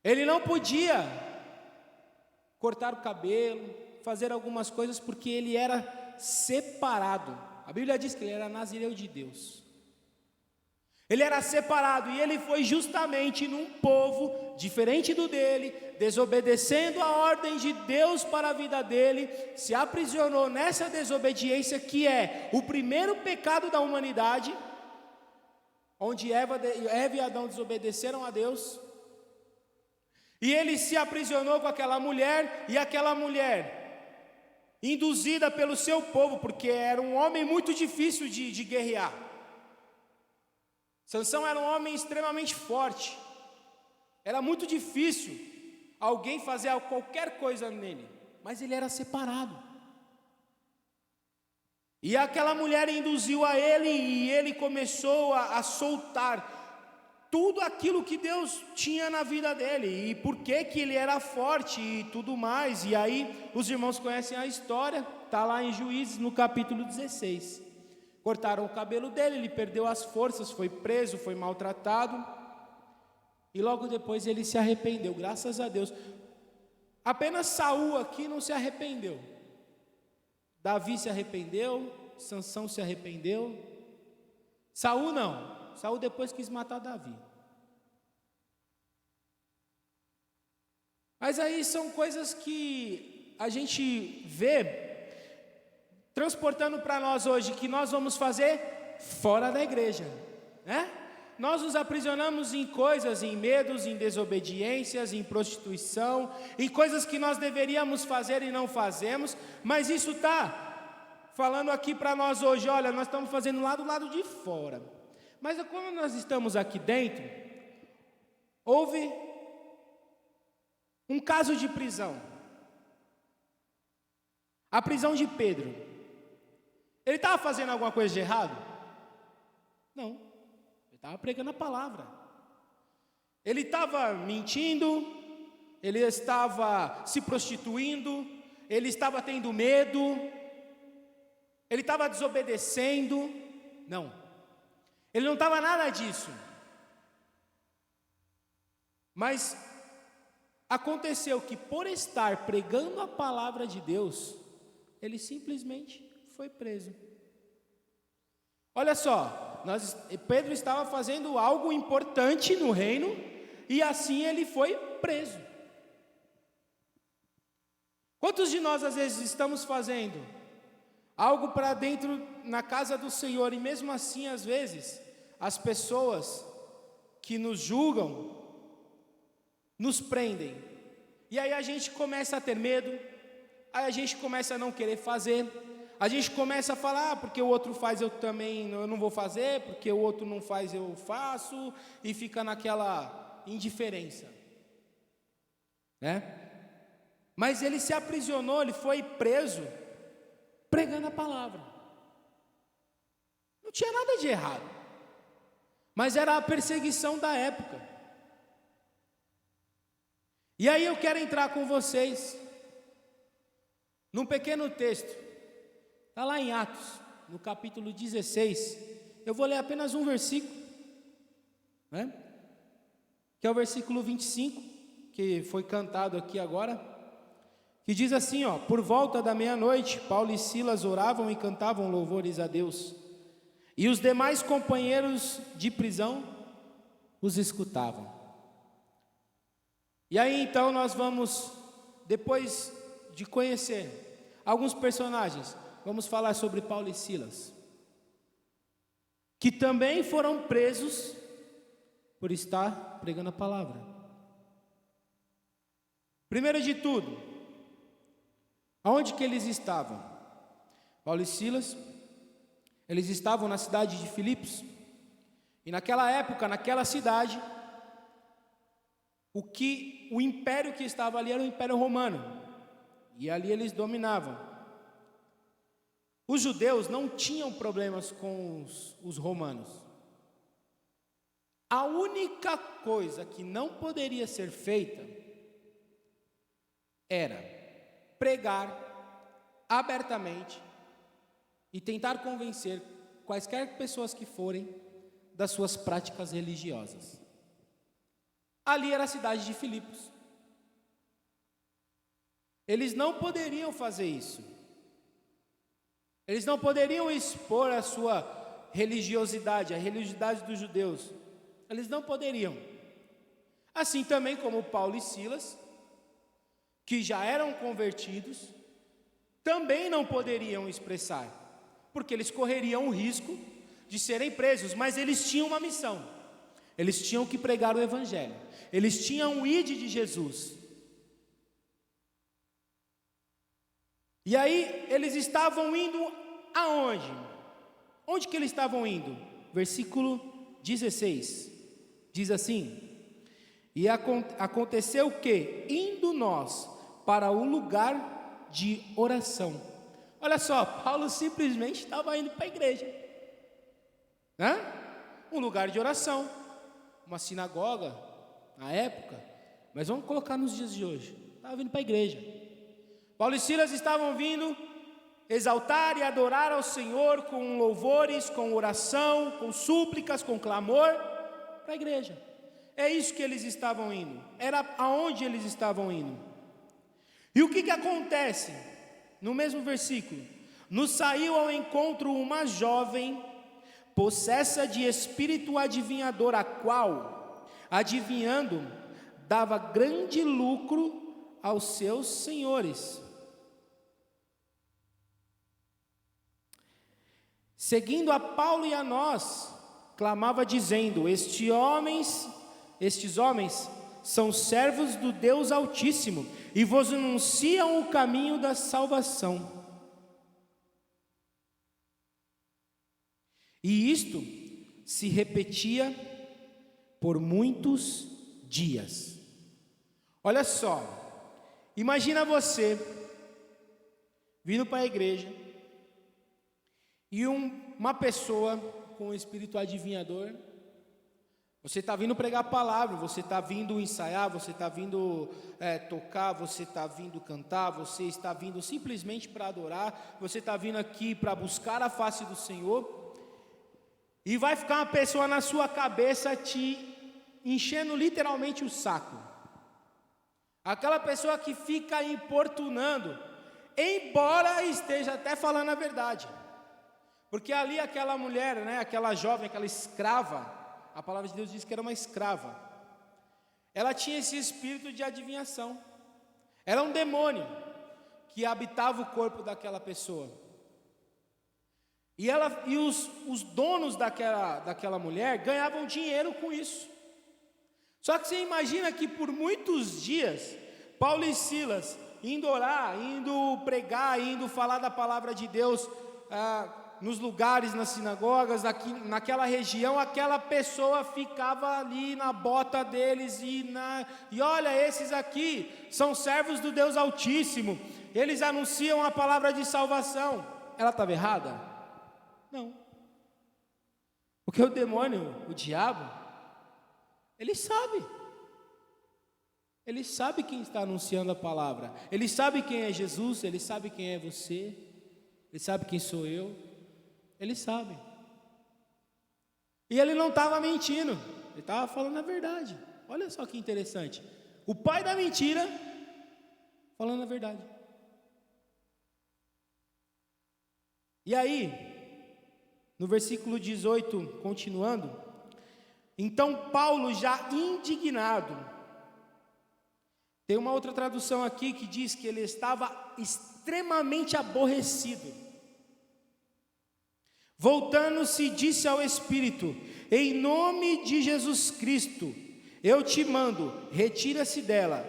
Ele não podia cortar o cabelo, fazer algumas coisas, porque ele era separado. A Bíblia diz que ele era nazireu de Deus. Ele era separado e ele foi justamente num povo diferente do dele, desobedecendo a ordem de Deus para a vida dele, se aprisionou nessa desobediência que é o primeiro pecado da humanidade, onde Eva e Adão desobedeceram a Deus. E ele se aprisionou com aquela mulher, e aquela mulher, induzida pelo seu povo, porque era um homem muito difícil de guerrear. Sansão era um homem extremamente forte. Era muito difícil alguém fazer qualquer coisa nele, mas ele era separado. E aquela mulher induziu a ele, e ele começou a soltar tudo aquilo que Deus tinha na vida dele, e por que ele era forte e tudo mais. E aí os irmãos conhecem a história, está lá em Juízes no capítulo 16. Cortaram o cabelo dele, ele perdeu as forças, foi preso, foi maltratado, e logo depois ele se arrependeu, graças a Deus. Apenas Saul aqui não se arrependeu. Davi se arrependeu, Sansão se arrependeu. Saul não, Saul depois quis matar Davi. Mas aí são coisas que a gente vê transportando para nós hoje, que nós vamos fazer fora da igreja, né? Nós nos aprisionamos em coisas, em medos, em desobediências, em prostituição, em coisas que nós deveríamos fazer e não fazemos, mas isso está falando aqui para nós hoje, olha, nós estamos fazendo lá do lado de fora, mas quando nós estamos aqui dentro, houve um caso de prisão, a prisão de Pedro. Ele estava fazendo alguma coisa de errado? Não, ele estava pregando a palavra. Ele estava mentindo, ele estava se prostituindo, ele estava tendo medo, ele estava desobedecendo. Não, ele não estava nada disso. Mas aconteceu que, por estar pregando a palavra de Deus, ele simplesmente foi preso. Olha só, Pedro estava fazendo algo importante no reino, e assim ele foi preso. Quantos de nós às vezes estamos fazendo algo para dentro na casa do Senhor, e mesmo assim às vezes as pessoas que nos julgam nos prendem, e aí a gente começa a ter medo, aí a gente começa a não querer fazer, a gente começa a falar, porque o outro faz eu também, eu não vou fazer, porque o outro não faz eu faço, e fica naquela indiferença, né? Mas ele se aprisionou, ele foi preso, pregando a palavra. Não tinha nada de errado, mas era a perseguição da época. E aí eu quero entrar com vocês num pequeno texto, está lá em Atos, no capítulo 16, eu vou ler apenas um versículo, né? Que é o versículo 25, que foi cantado aqui agora, que diz assim, ó: por volta da meia-noite, Paulo e Silas oravam e cantavam louvores a Deus, e os demais companheiros de prisão os escutavam. E aí então nós vamos, depois de conhecer alguns personagens, vamos falar sobre Paulo e Silas, que também foram presos por estar pregando a palavra. Primeiro de tudo, aonde que eles estavam? Paulo e Silas, eles estavam na cidade de Filipos, e naquela época, naquela cidade, o império que estava ali era o Império Romano, e ali eles dominavam. Os judeus não tinham problemas com os romanos. A única coisa que não poderia ser feita era pregar abertamente e tentar convencer quaisquer pessoas que forem das suas práticas religiosas. Ali era a cidade de Filipos. Eles não poderiam fazer isso. Eles não poderiam expor a sua religiosidade, a religiosidade dos judeus. Eles não poderiam. Assim também como Paulo e Silas, que já eram convertidos, também não poderiam expressar, porque eles correriam o risco de serem presos, mas eles tinham uma missão. Eles tinham que pregar o evangelho. Eles tinham o ID de Jesus. E aí eles estavam indo aonde? Onde que eles estavam indo? Versículo 16. Diz assim: e aconteceu que, indo nós para o lugar de oração. Olha só, Paulo simplesmente estava indo para a igreja. Um lugar de oração, uma sinagoga, na época, mas vamos colocar nos dias de hoje. Estava vindo para a igreja. Paulo e Silas estavam vindo exaltar e adorar ao Senhor com louvores, com oração, com súplicas, com clamor, para a igreja. É isso que eles estavam indo. Era aonde eles estavam indo. E o que acontece? No mesmo versículo: nos saiu ao encontro uma jovem possessa de espírito adivinhador, a qual, adivinhando, dava grande lucro aos seus senhores. Seguindo a Paulo e a nós, clamava dizendo: estes homens são servos do Deus Altíssimo e vos anunciam o caminho da salvação. E isto se repetia por muitos dias. Olha só, imagina você vindo para a igreja e uma pessoa com um espírito adivinhador. Você está vindo pregar a palavra, você está vindo ensaiar, você está vindo tocar, você está vindo cantar, você está vindo simplesmente para adorar, você está vindo aqui para buscar a face do Senhor. E vai ficar uma pessoa na sua cabeça te enchendo literalmente o saco. Aquela pessoa que fica importunando, embora esteja até falando a verdade. Porque ali aquela mulher, aquela jovem, aquela escrava, a palavra de Deus diz que era uma escrava. Ela tinha esse espírito de adivinhação. Era um demônio que habitava o corpo daquela pessoa. E os donos daquela mulher ganhavam dinheiro com isso. Só que você imagina que por muitos dias, Paulo e Silas, indo orar, indo pregar, indo falar da palavra de Deus, nos lugares, nas sinagogas, naquela região, aquela pessoa ficava ali na bota deles, e olha, esses aqui são servos do Deus Altíssimo, eles anunciam a palavra de salvação. Ela estava errada? Não. Porque o demônio, o diabo, ele sabe quem está anunciando a palavra, ele sabe quem é Jesus, ele sabe quem é você, ele sabe quem sou eu, ele sabe. E ele não estava mentindo, ele estava falando a verdade. Olha só que interessante, o pai da mentira falando a verdade. E aí, no versículo 18, continuando: então Paulo, já indignado, tem uma outra tradução aqui que diz que ele estava extremamente aborrecido. Voltando-se, disse ao Espírito: em nome de Jesus Cristo, eu te mando, retira-se dela.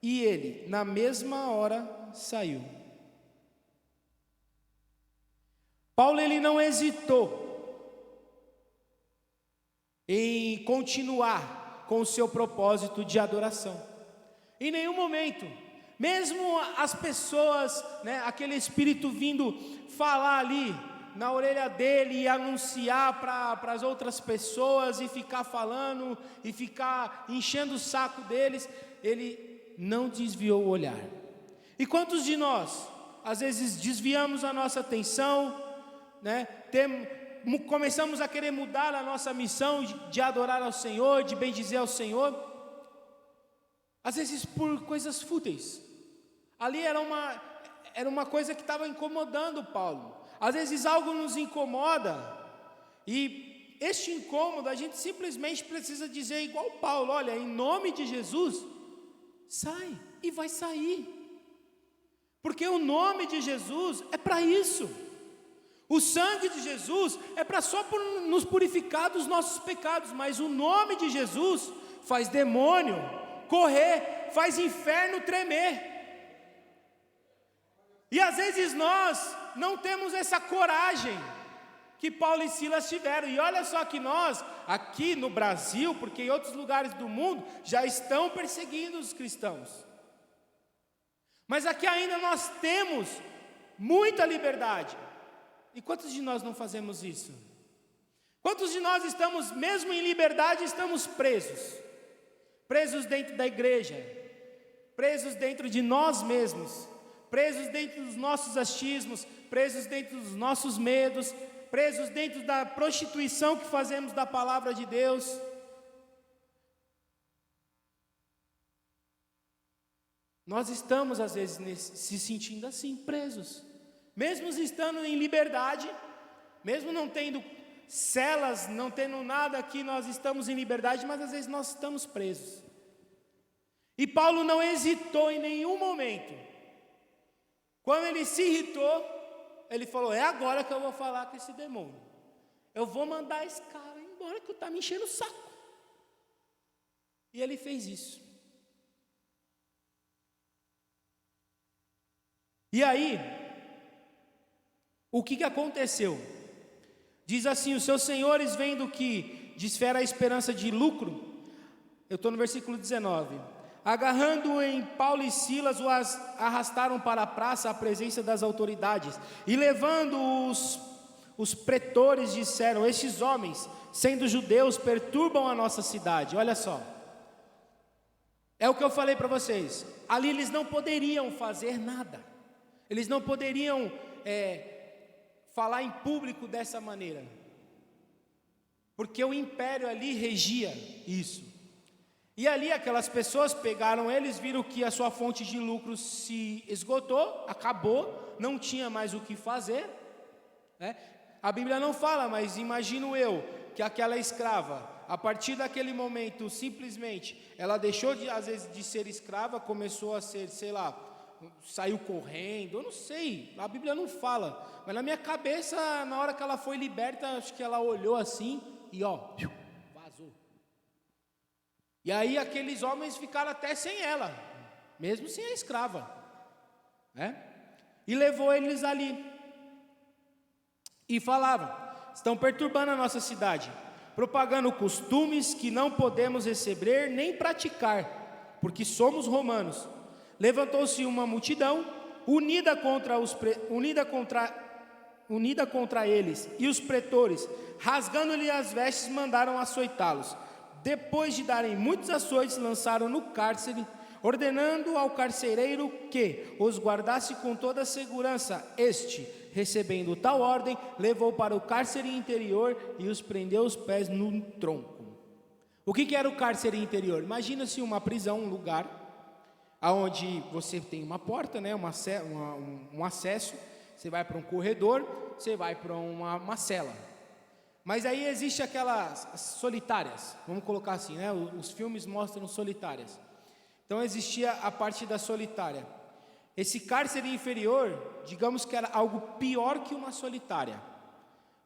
E ele, na mesma hora, saiu. Paulo, ele não hesitou em continuar com o seu propósito de adoração. Em nenhum momento, mesmo as pessoas, aquele espírito vindo falar ali na orelha dele e anunciar para as outras pessoas e ficar falando e ficar enchendo o saco deles, ele não desviou o olhar. E quantos de nós, às vezes, desviamos a nossa atenção, começamos a querer mudar a nossa missão de adorar ao Senhor, de bendizer ao Senhor, às vezes por coisas fúteis. Ali era uma coisa que estava incomodando Paulo. Às vezes algo nos incomoda E este incômodo a gente simplesmente precisa dizer igual Paulo: olha, em nome de Jesus, sai, e vai sair. Porque o nome de Jesus é para isso. O sangue de Jesus é para só nos purificar dos nossos pecados, mas o nome de Jesus faz demônio correr, faz inferno tremer. E às vezes nós não temos essa coragem que Paulo e Silas tiveram. E olha só que nós, aqui no Brasil, porque em outros lugares do mundo, já estão perseguindo os cristãos. Mas aqui ainda nós temos muita liberdade. E quantos de nós não fazemos isso? Quantos de nós estamos, mesmo em liberdade, estamos presos? Presos dentro da igreja, presos dentro de nós mesmos, presos dentro dos nossos achismos, presos dentro dos nossos medos, presos dentro da prostituição que fazemos da palavra de Deus. Nós estamos às vezes se sentindo assim, presos, mesmo estando em liberdade, mesmo não tendo celas, não tendo nada aqui, nós estamos em liberdade, mas às vezes nós estamos presos. E Paulo não hesitou em nenhum momento. Quando ele se irritou, ele falou: é agora que eu vou falar com esse demônio. Eu vou mandar esse cara embora que está me enchendo o saco. E ele fez isso. E aí, o que aconteceu? Diz assim: os seus senhores, vendo que desfera a esperança de lucro, eu estou no versículo 19, agarrando em Paulo e Silas, os arrastaram para a praça à presença das autoridades, e levando os pretores, disseram: estes homens, sendo judeus, perturbam a nossa cidade. Olha só, é o que eu falei para vocês, ali eles não poderiam fazer nada, eles não poderiam falar em público dessa maneira, porque o império ali regia isso. E ali aquelas pessoas pegaram eles, viram que a sua fonte de lucro se esgotou, acabou, não tinha mais o que fazer, né? A Bíblia não fala, mas imagino eu que aquela escrava, a partir daquele momento, simplesmente, ela deixou às vezes de ser escrava, começou a ser, sei lá, saiu correndo, eu não sei, a Bíblia não fala, mas na minha cabeça, na hora que ela foi liberta, acho que ela olhou assim e vazou. E aí aqueles homens ficaram até sem ela, mesmo sem a escrava, né? E levou eles ali e falavam: estão perturbando a nossa cidade, propagando costumes que não podemos receber nem praticar, porque somos romanos. Levantou-se uma multidão unida contra eles, e os pretores, rasgando-lhe as vestes, mandaram açoitá-los. Depois de darem muitos açoites, lançaram no cárcere, ordenando ao carcereiro que os guardasse com toda a segurança. Este, recebendo tal ordem, levou para o cárcere interior e os prendeu os pés no tronco. O que era o cárcere interior? Imagina-se uma prisão, um lugar onde você tem uma porta, né, um acesso, você vai para um corredor, você vai para uma cela. Mas aí existe aquelas solitárias, vamos colocar assim, né? Os filmes mostram solitárias. Então existia a parte da solitária. Esse cárcere inferior, digamos que era algo pior que uma solitária,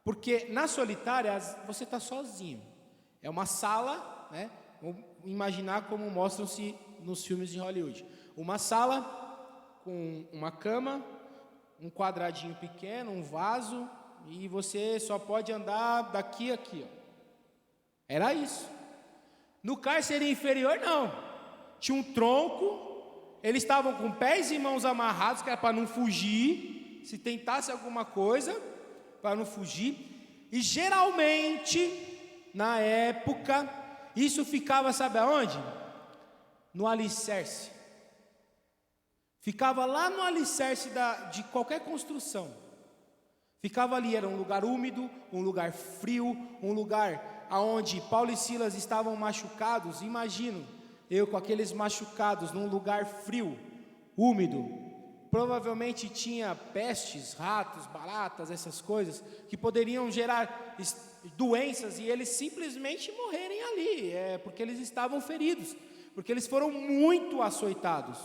porque na solitária você está sozinho. É uma sala, né? Vamos imaginar como mostram-se nos filmes de Hollywood. Uma sala com uma cama, um quadradinho pequeno, um vaso, e você só pode andar daqui a aqui, ó. Era isso. No cárcere inferior não, tinha um tronco, eles estavam com pés e mãos amarrados, que era para não fugir, se tentasse alguma coisa, para não fugir. E geralmente, na época, isso ficava, sabe aonde? No alicerce. Ficava lá no alicerce de qualquer construção. Ficava ali, era um lugar úmido, um lugar frio, um lugar onde Paulo e Silas estavam machucados. Imagino eu com aqueles machucados num lugar frio, úmido, provavelmente tinha pestes, ratos, baratas, essas coisas, que poderiam gerar doenças e eles simplesmente morrerem ali, porque eles estavam feridos, porque eles foram muito açoitados.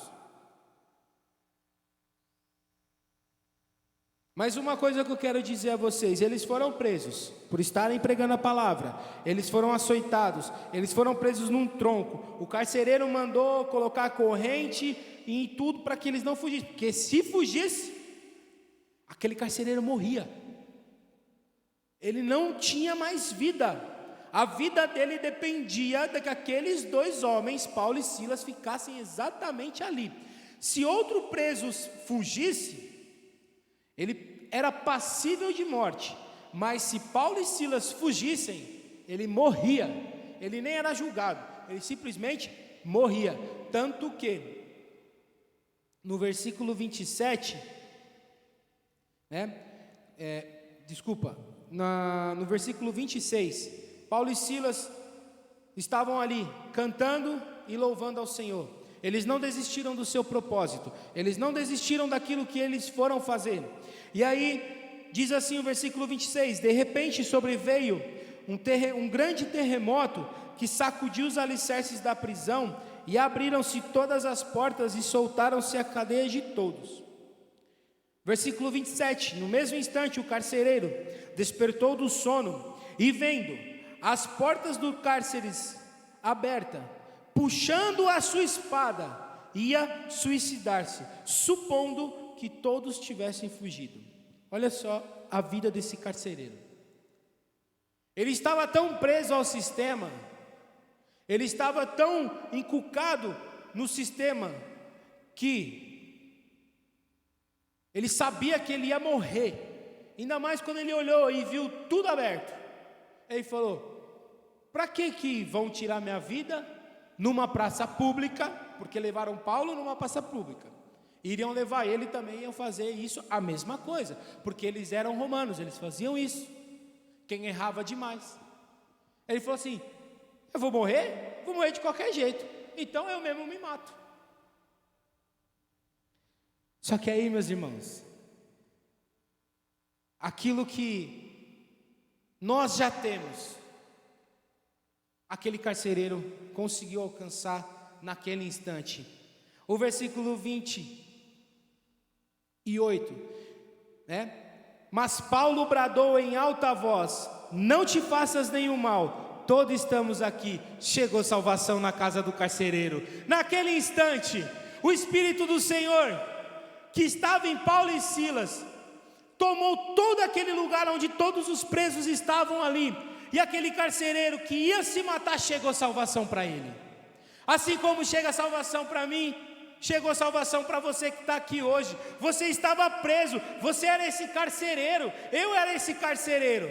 Mas uma coisa que eu quero dizer a vocês, eles foram presos por estarem pregando a palavra, eles foram açoitados, eles foram presos num tronco, o carcereiro mandou colocar corrente e tudo para que eles não fugissem, porque se fugisse, aquele carcereiro morria, ele não tinha mais vida, a vida dele dependia de que aqueles dois homens, Paulo e Silas, ficassem exatamente ali. Se outro preso fugisse, ele era passível de morte, mas se Paulo e Silas fugissem, ele morria, ele nem era julgado, ele simplesmente morria. Tanto que, no versículo 27, no versículo 26, Paulo e Silas estavam ali, cantando e louvando ao Senhor. Eles não desistiram do seu propósito, eles não desistiram daquilo que eles foram fazer. E aí, diz assim o versículo 26, de repente sobreveio um grande terremoto que sacudiu os alicerces da prisão, e abriram-se todas as portas e soltaram-se a cadeia de todos. Versículo 27, no mesmo instante o carcereiro despertou do sono, e vendo as portas do cárcere abertas, puxando a sua espada, ia suicidar-se, supondo que todos tivessem fugido. Olha só a vida desse carcereiro. Ele estava tão preso ao sistema, ele estava tão encucado no sistema, que ele sabia que ele ia morrer, ainda mais quando ele olhou e viu tudo aberto. Ele falou: para que vão tirar minha vida numa praça pública? Porque levaram Paulo numa praça pública, iriam levar ele também, iam fazer isso, a mesma coisa, porque eles eram romanos, eles faziam isso, quem errava demais. Ele falou assim: eu vou morrer de qualquer jeito, então eu mesmo me mato. Só que aí, meus irmãos, aquilo que nós já temos, aquele carcereiro conseguiu alcançar naquele instante. O versículo 28, mas Paulo bradou em alta voz: não te faças nenhum mal, todos estamos aqui. Chegou salvação na casa do carcereiro. Naquele instante, o Espírito do Senhor, que estava em Paulo e Silas, tomou todo aquele lugar onde todos os presos estavam ali, e aquele carcereiro que ia se matar, chegou salvação para ele. Assim como chega a salvação para mim, chegou salvação para você que está aqui hoje. Você estava preso, você era esse carcereiro, eu era esse carcereiro.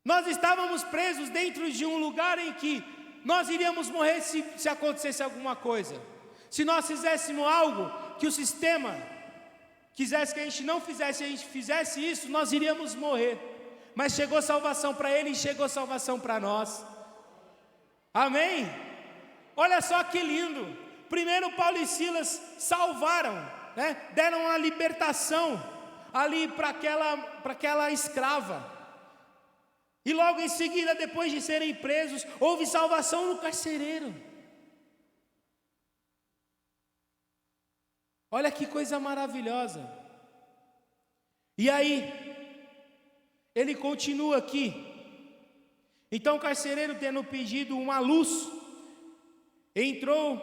Nós estávamos presos dentro de um lugar em que nós iríamos morrer se acontecesse alguma coisa. Se nós fizéssemos algo que o sistema quisesse que a gente não fizesse, a gente fizesse isso, nós iríamos morrer. Mas chegou salvação para ele e chegou salvação para nós. Amém? Olha só que lindo. Primeiro Paulo e Silas salvaram, deram a libertação ali para aquela escrava. E logo em seguida, depois de serem presos, houve salvação no carcereiro. Olha que coisa maravilhosa. E aí, ele continua aqui. Então o carcereiro, tendo pedido uma luz, entrou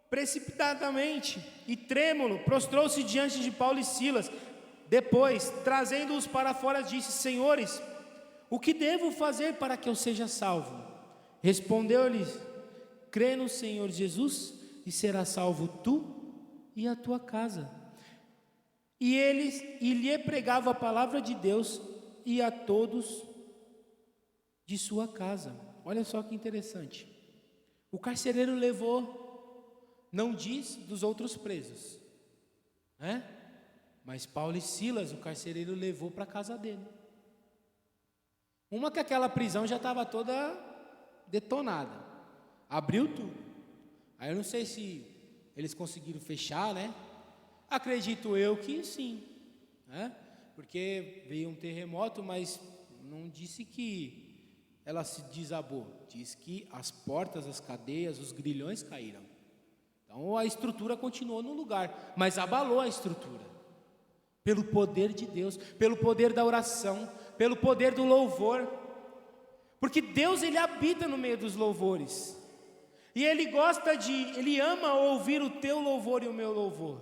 precipitadamente e trêmulo, prostrou-se diante de Paulo e Silas. Depois, trazendo-os para fora, disse: senhores, o que devo fazer para que eu seja salvo? Respondeu-lhes: crê no Senhor Jesus e serás salvo tu e a tua casa. E lhe pregava a palavra de Deus e a todos de sua casa. Olha só que interessante. O carcereiro levou, não diz dos outros presos, mas Paulo e Silas, o carcereiro levou para a casa dele. Uma que aquela prisão já estava toda detonada, abriu tudo. Aí eu não sei se eles conseguiram fechar, né? Acredito eu que sim, né? Porque veio um terremoto, mas não disse que ela se desabou, diz que as portas, as cadeias, os grilhões caíram. Então a estrutura continuou no lugar, mas abalou a estrutura. Pelo poder de Deus, pelo poder da oração, pelo poder do louvor. Porque Deus, Ele habita no meio dos louvores. E Ele ama ouvir o teu louvor e o meu louvor.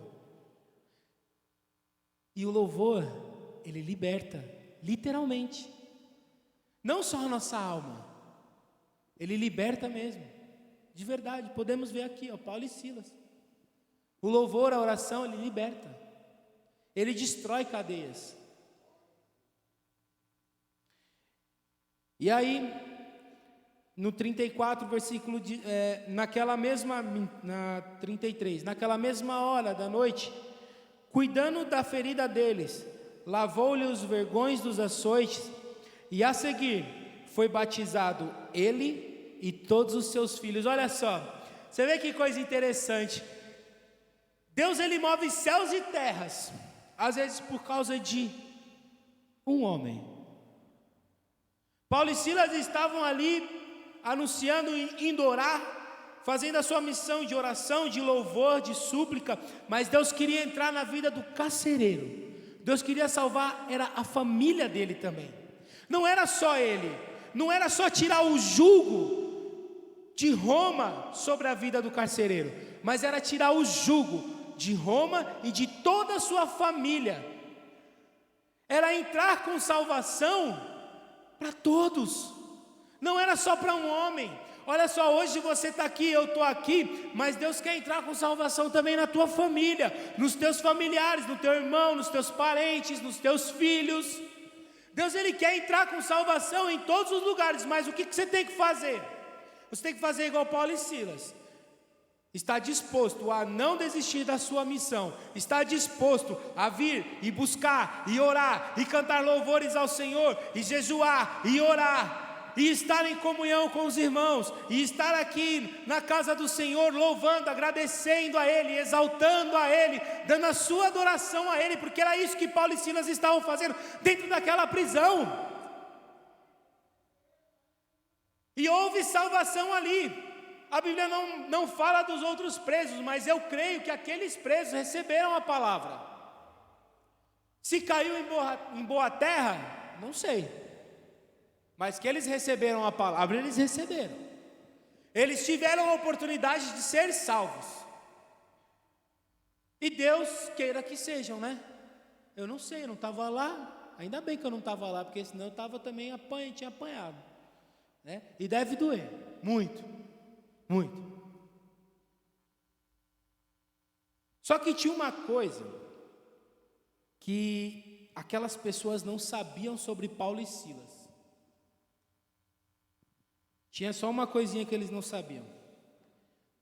E o louvor, ele liberta, literalmente. Não só a nossa alma, ele liberta mesmo, de verdade. Podemos ver aqui, ó, Paulo e Silas. O louvor, a oração, ele liberta. Ele destrói cadeias. E aí, no 34, versículo, na 33, naquela mesma hora da noite, cuidando da ferida deles, lavou-lhe os vergões dos açoites, e a seguir foi batizado ele e todos os seus filhos. Olha só, você vê que coisa interessante. Deus, ele move céus e terras, às vezes por causa de um homem. Paulo e Silas estavam ali anunciando, indo orar, fazendo a sua missão de oração, de louvor, de súplica, mas Deus queria entrar na vida do carcereiro. Deus queria salvar, era a família dele também. Não era só ele, não era só tirar o jugo de Roma sobre a vida do carcereiro, mas era tirar o jugo de Roma e de toda a sua família. Era entrar com salvação para todos, não era só para um homem. Olha só, hoje você está aqui, eu estou aqui, mas Deus quer entrar com salvação também na tua família, nos teus familiares, no teu irmão, nos teus parentes, nos teus filhos. Deus, ele quer entrar com salvação em todos os lugares, mas o que você tem que fazer? Você tem que fazer igual Paulo e Silas. Está disposto a não desistir da sua missão, está disposto a vir e buscar, e orar, e cantar louvores ao Senhor, e jejuar, e orar, e estar em comunhão com os irmãos, e estar aqui na casa do Senhor, louvando, agradecendo a Ele, exaltando a Ele, dando a sua adoração a Ele, porque era isso que Paulo e Silas estavam fazendo dentro daquela prisão. E houve salvação ali. A Bíblia não fala dos outros presos, mas eu creio que aqueles presos receberam a palavra. Se caiu em boa terra, não sei. Mas que eles receberam a palavra, eles receberam. Eles tiveram a oportunidade de ser salvos. E Deus queira que sejam, né? Eu não sei, eu não estava lá. Ainda bem que eu não estava lá, porque senão eu estava também tinha apanhado, né? E deve doer, muito, muito. Só que tinha uma coisa que aquelas pessoas não sabiam sobre Paulo e Silas. Tinha só uma coisinha que eles não sabiam.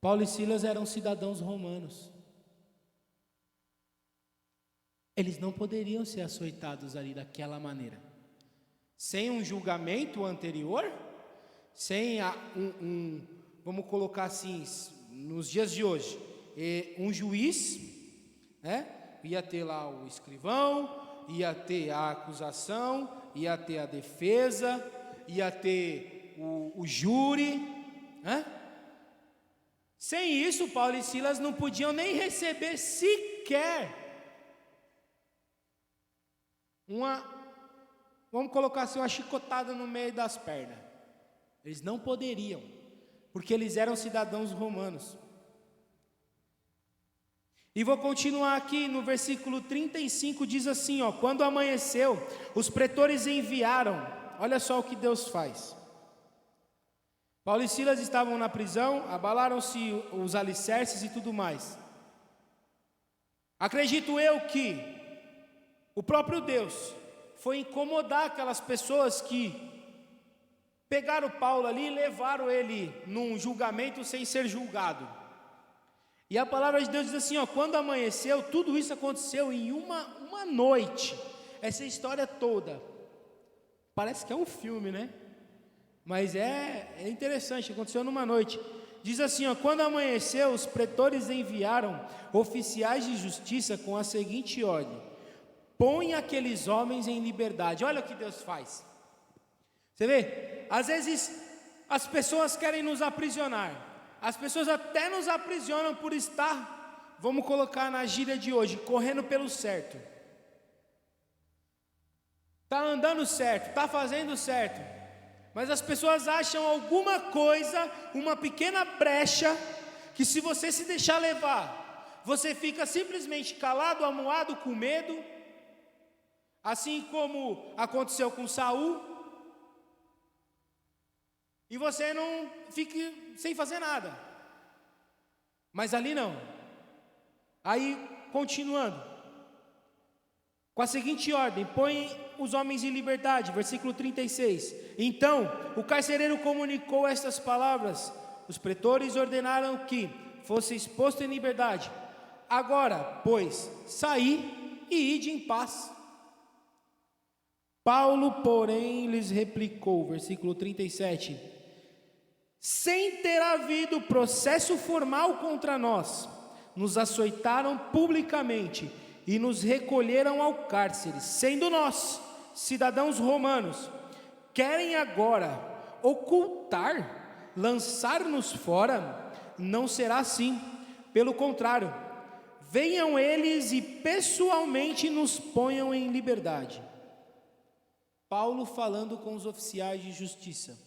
Paulo e Silas eram cidadãos romanos. Eles não poderiam ser açoitados ali daquela maneira. Sem um julgamento anterior, sem vamos colocar assim, nos dias de hoje, um juiz, né? Ia ter lá o escrivão, ia ter a acusação, ia ter a defesa, ia ter o júri, né? Sem isso, Paulo e Silas não podiam nem receber sequer vamos colocar assim, uma chicotada no meio das pernas. Eles não poderiam, porque eles eram cidadãos romanos. E vou continuar aqui no versículo 35, diz assim, ó: quando amanheceu, os pretores enviaram, olha só o que Deus faz. Paulo e Silas estavam na prisão, abalaram-se os alicerces e tudo mais. Acredito eu que o próprio Deus foi incomodar aquelas pessoas que pegaram Paulo ali e levaram ele num julgamento sem ser julgado. E a palavra de Deus diz assim, ó: quando amanheceu, tudo isso aconteceu em uma noite. Essa história toda parece que é um filme, né? Mas é interessante, aconteceu numa noite. diz assim, ó: quando amanheceu, os pretores enviaram oficiais de justiça com a seguinte ordem: põe aqueles homens em liberdade. Olha o que Deus faz. Você vê, às vezes as pessoas querem nos aprisionar, as pessoas até nos aprisionam por estar, vamos colocar na gíria de hoje, correndo pelo certo. Está andando certo, está fazendo certo, mas as pessoas acham alguma coisa, uma pequena brecha, que se você se deixar levar, você fica simplesmente calado, amuado, com medo, assim como aconteceu com Saul, e você não fique sem fazer nada. Mas ali não. Aí, continuando, com a seguinte ordem: põe os homens em liberdade, versículo 36. Então o carcereiro comunicou estas palavras. Os pretores ordenaram que fosse exposto em liberdade. Agora, pois, saí e ide em paz. Paulo, porém, lhes replicou, versículo 37, sem ter havido processo formal contra nós, nos açoitaram publicamente e nos recolheram ao cárcere, sendo nós, cidadãos romanos. Querem agora ocultar, lançar-nos fora? Não será assim, pelo contrário, venham eles e pessoalmente nos ponham em liberdade. Paulo falando com os oficiais de justiça.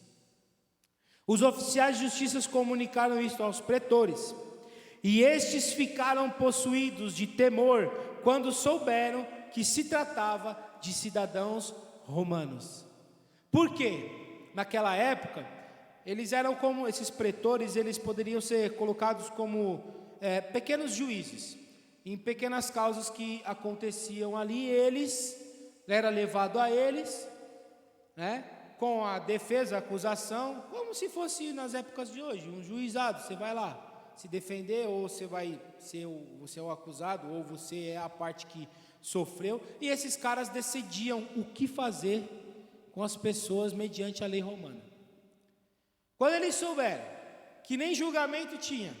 Os oficiais de justiça comunicaram isto aos pretores, e estes ficaram possuídos de temor quando souberam que se tratava de cidadãos romanos. Por quê? Naquela época, eles eram como, esses pretores, eles poderiam ser colocados como pequenos juízes, em pequenas causas que aconteciam ali. Era levado a eles, né, com a defesa, a acusação, como se fosse nas épocas de hoje, um juizado. Você vai lá se defender, ou você é o acusado, ou você é a parte que sofreu, e esses caras decidiam o que fazer com as pessoas mediante a lei romana. Quando eles souberam que nem julgamento tinha,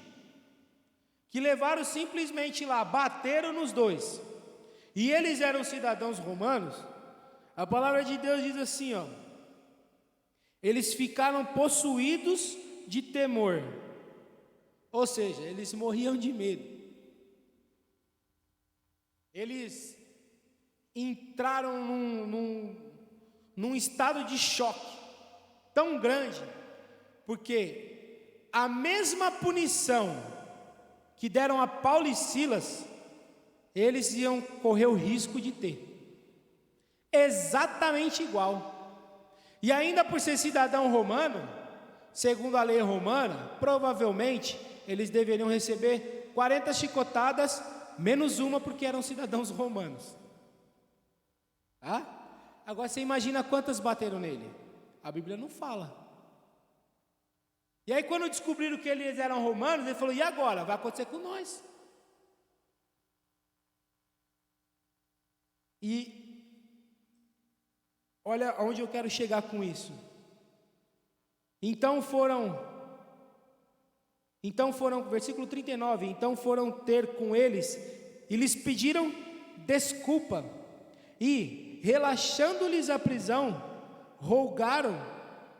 que levaram simplesmente lá, bateram nos dois, e eles eram cidadãos romanos, a palavra de Deus diz assim, ó: eles ficaram possuídos de temor, ou seja, eles morriam de medo. Eles entraram num estado de choque tão grande, porque a mesma punição que deram a Paulo e Silas, eles iam correr o risco de ter, exatamente igual. E ainda por ser cidadão romano, segundo a lei romana, provavelmente eles deveriam receber 40 chicotadas, menos uma, porque eram cidadãos romanos. Agora você imagina quantas bateram nele? A Bíblia não fala. E aí quando descobriram que eles eram romanos, ele falou: e agora? Vai acontecer com nós. E olha aonde eu quero chegar com isso. Então foram, versículo 39, então foram ter com eles e lhes pediram desculpa, e relaxando-lhes a prisão, rogaram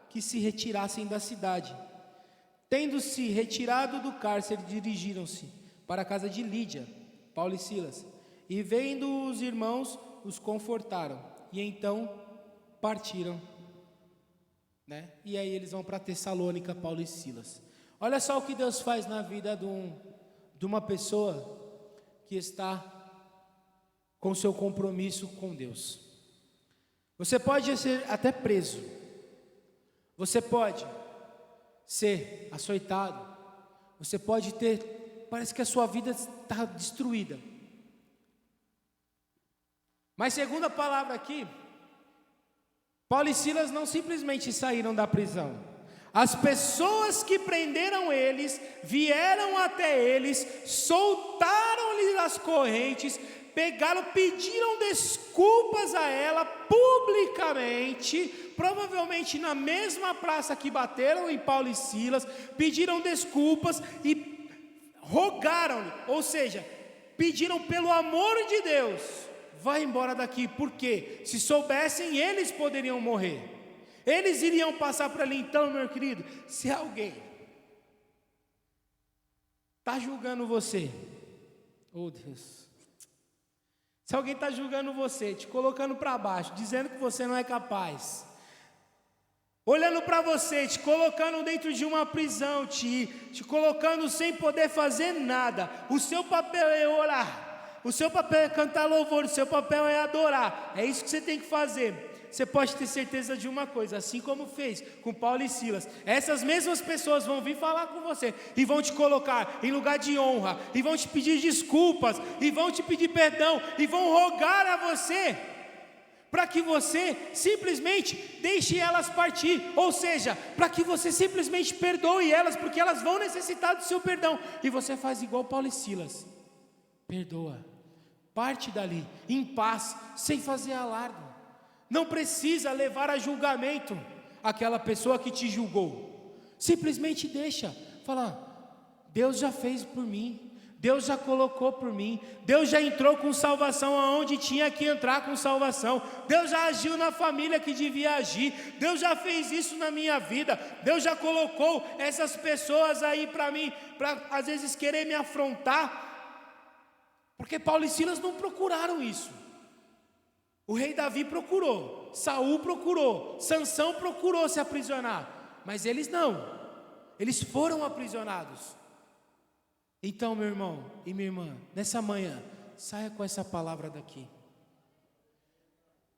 que se retirassem da cidade. Tendo-se retirado do cárcere, dirigiram-se para a casa de Lídia, Paulo e Silas, e vendo os irmãos, os confortaram, e então partiram, né? E aí eles vão para Tessalônica, Paulo e Silas. Olha só o que Deus faz na vida de uma pessoa que está com seu compromisso com Deus. Você pode ser até preso, você pode ser açoitado, você pode ter, parece que a sua vida está destruída, mas segundo a palavra aqui, Paulo e Silas não simplesmente saíram da prisão. As pessoas que prenderam eles, vieram até eles, soltaram tiraram-lhe as correntes, pegaram, pediram desculpas a ela publicamente, provavelmente na mesma praça que bateram em Paulo e Silas, pediram desculpas e rogaram-lhe, ou seja, pediram pelo amor de Deus, vai embora daqui, porque se soubessem eles poderiam morrer, eles iriam passar por ali. Então, meu querido, se alguém está julgando você, oh Deus, se alguém está julgando você, te colocando para baixo, dizendo que você não é capaz, olhando para você, te colocando dentro de uma prisão, te colocando sem poder fazer nada, o seu papel é orar, o seu papel é cantar louvor, o seu papel é adorar, é isso que você tem que fazer. Você pode ter certeza de uma coisa, assim como fez com Paulo e Silas, essas mesmas pessoas vão vir falar com você, e vão te colocar em lugar de honra, e vão te pedir desculpas, e vão te pedir perdão, e vão rogar a você, para que você simplesmente deixe elas partir, ou seja, para que você simplesmente perdoe elas, porque elas vão necessitar do seu perdão, e você faz igual Paulo e Silas, perdoa, parte dali, em paz, sem fazer alarde. Não precisa levar a julgamento aquela pessoa que te julgou, simplesmente deixa, fala, Deus já fez por mim, Deus já colocou por mim, Deus já entrou com salvação aonde tinha que entrar com salvação, Deus já agiu na família que devia agir, Deus já fez isso na minha vida, Deus já colocou essas pessoas aí para mim, para às vezes querer me afrontar, porque Paulo e Silas não procuraram isso. O rei Davi procurou, Saul procurou, Sansão procurou se aprisionar, mas eles não, eles foram aprisionados. Então, meu irmão e minha irmã, nessa manhã, saia com essa palavra daqui.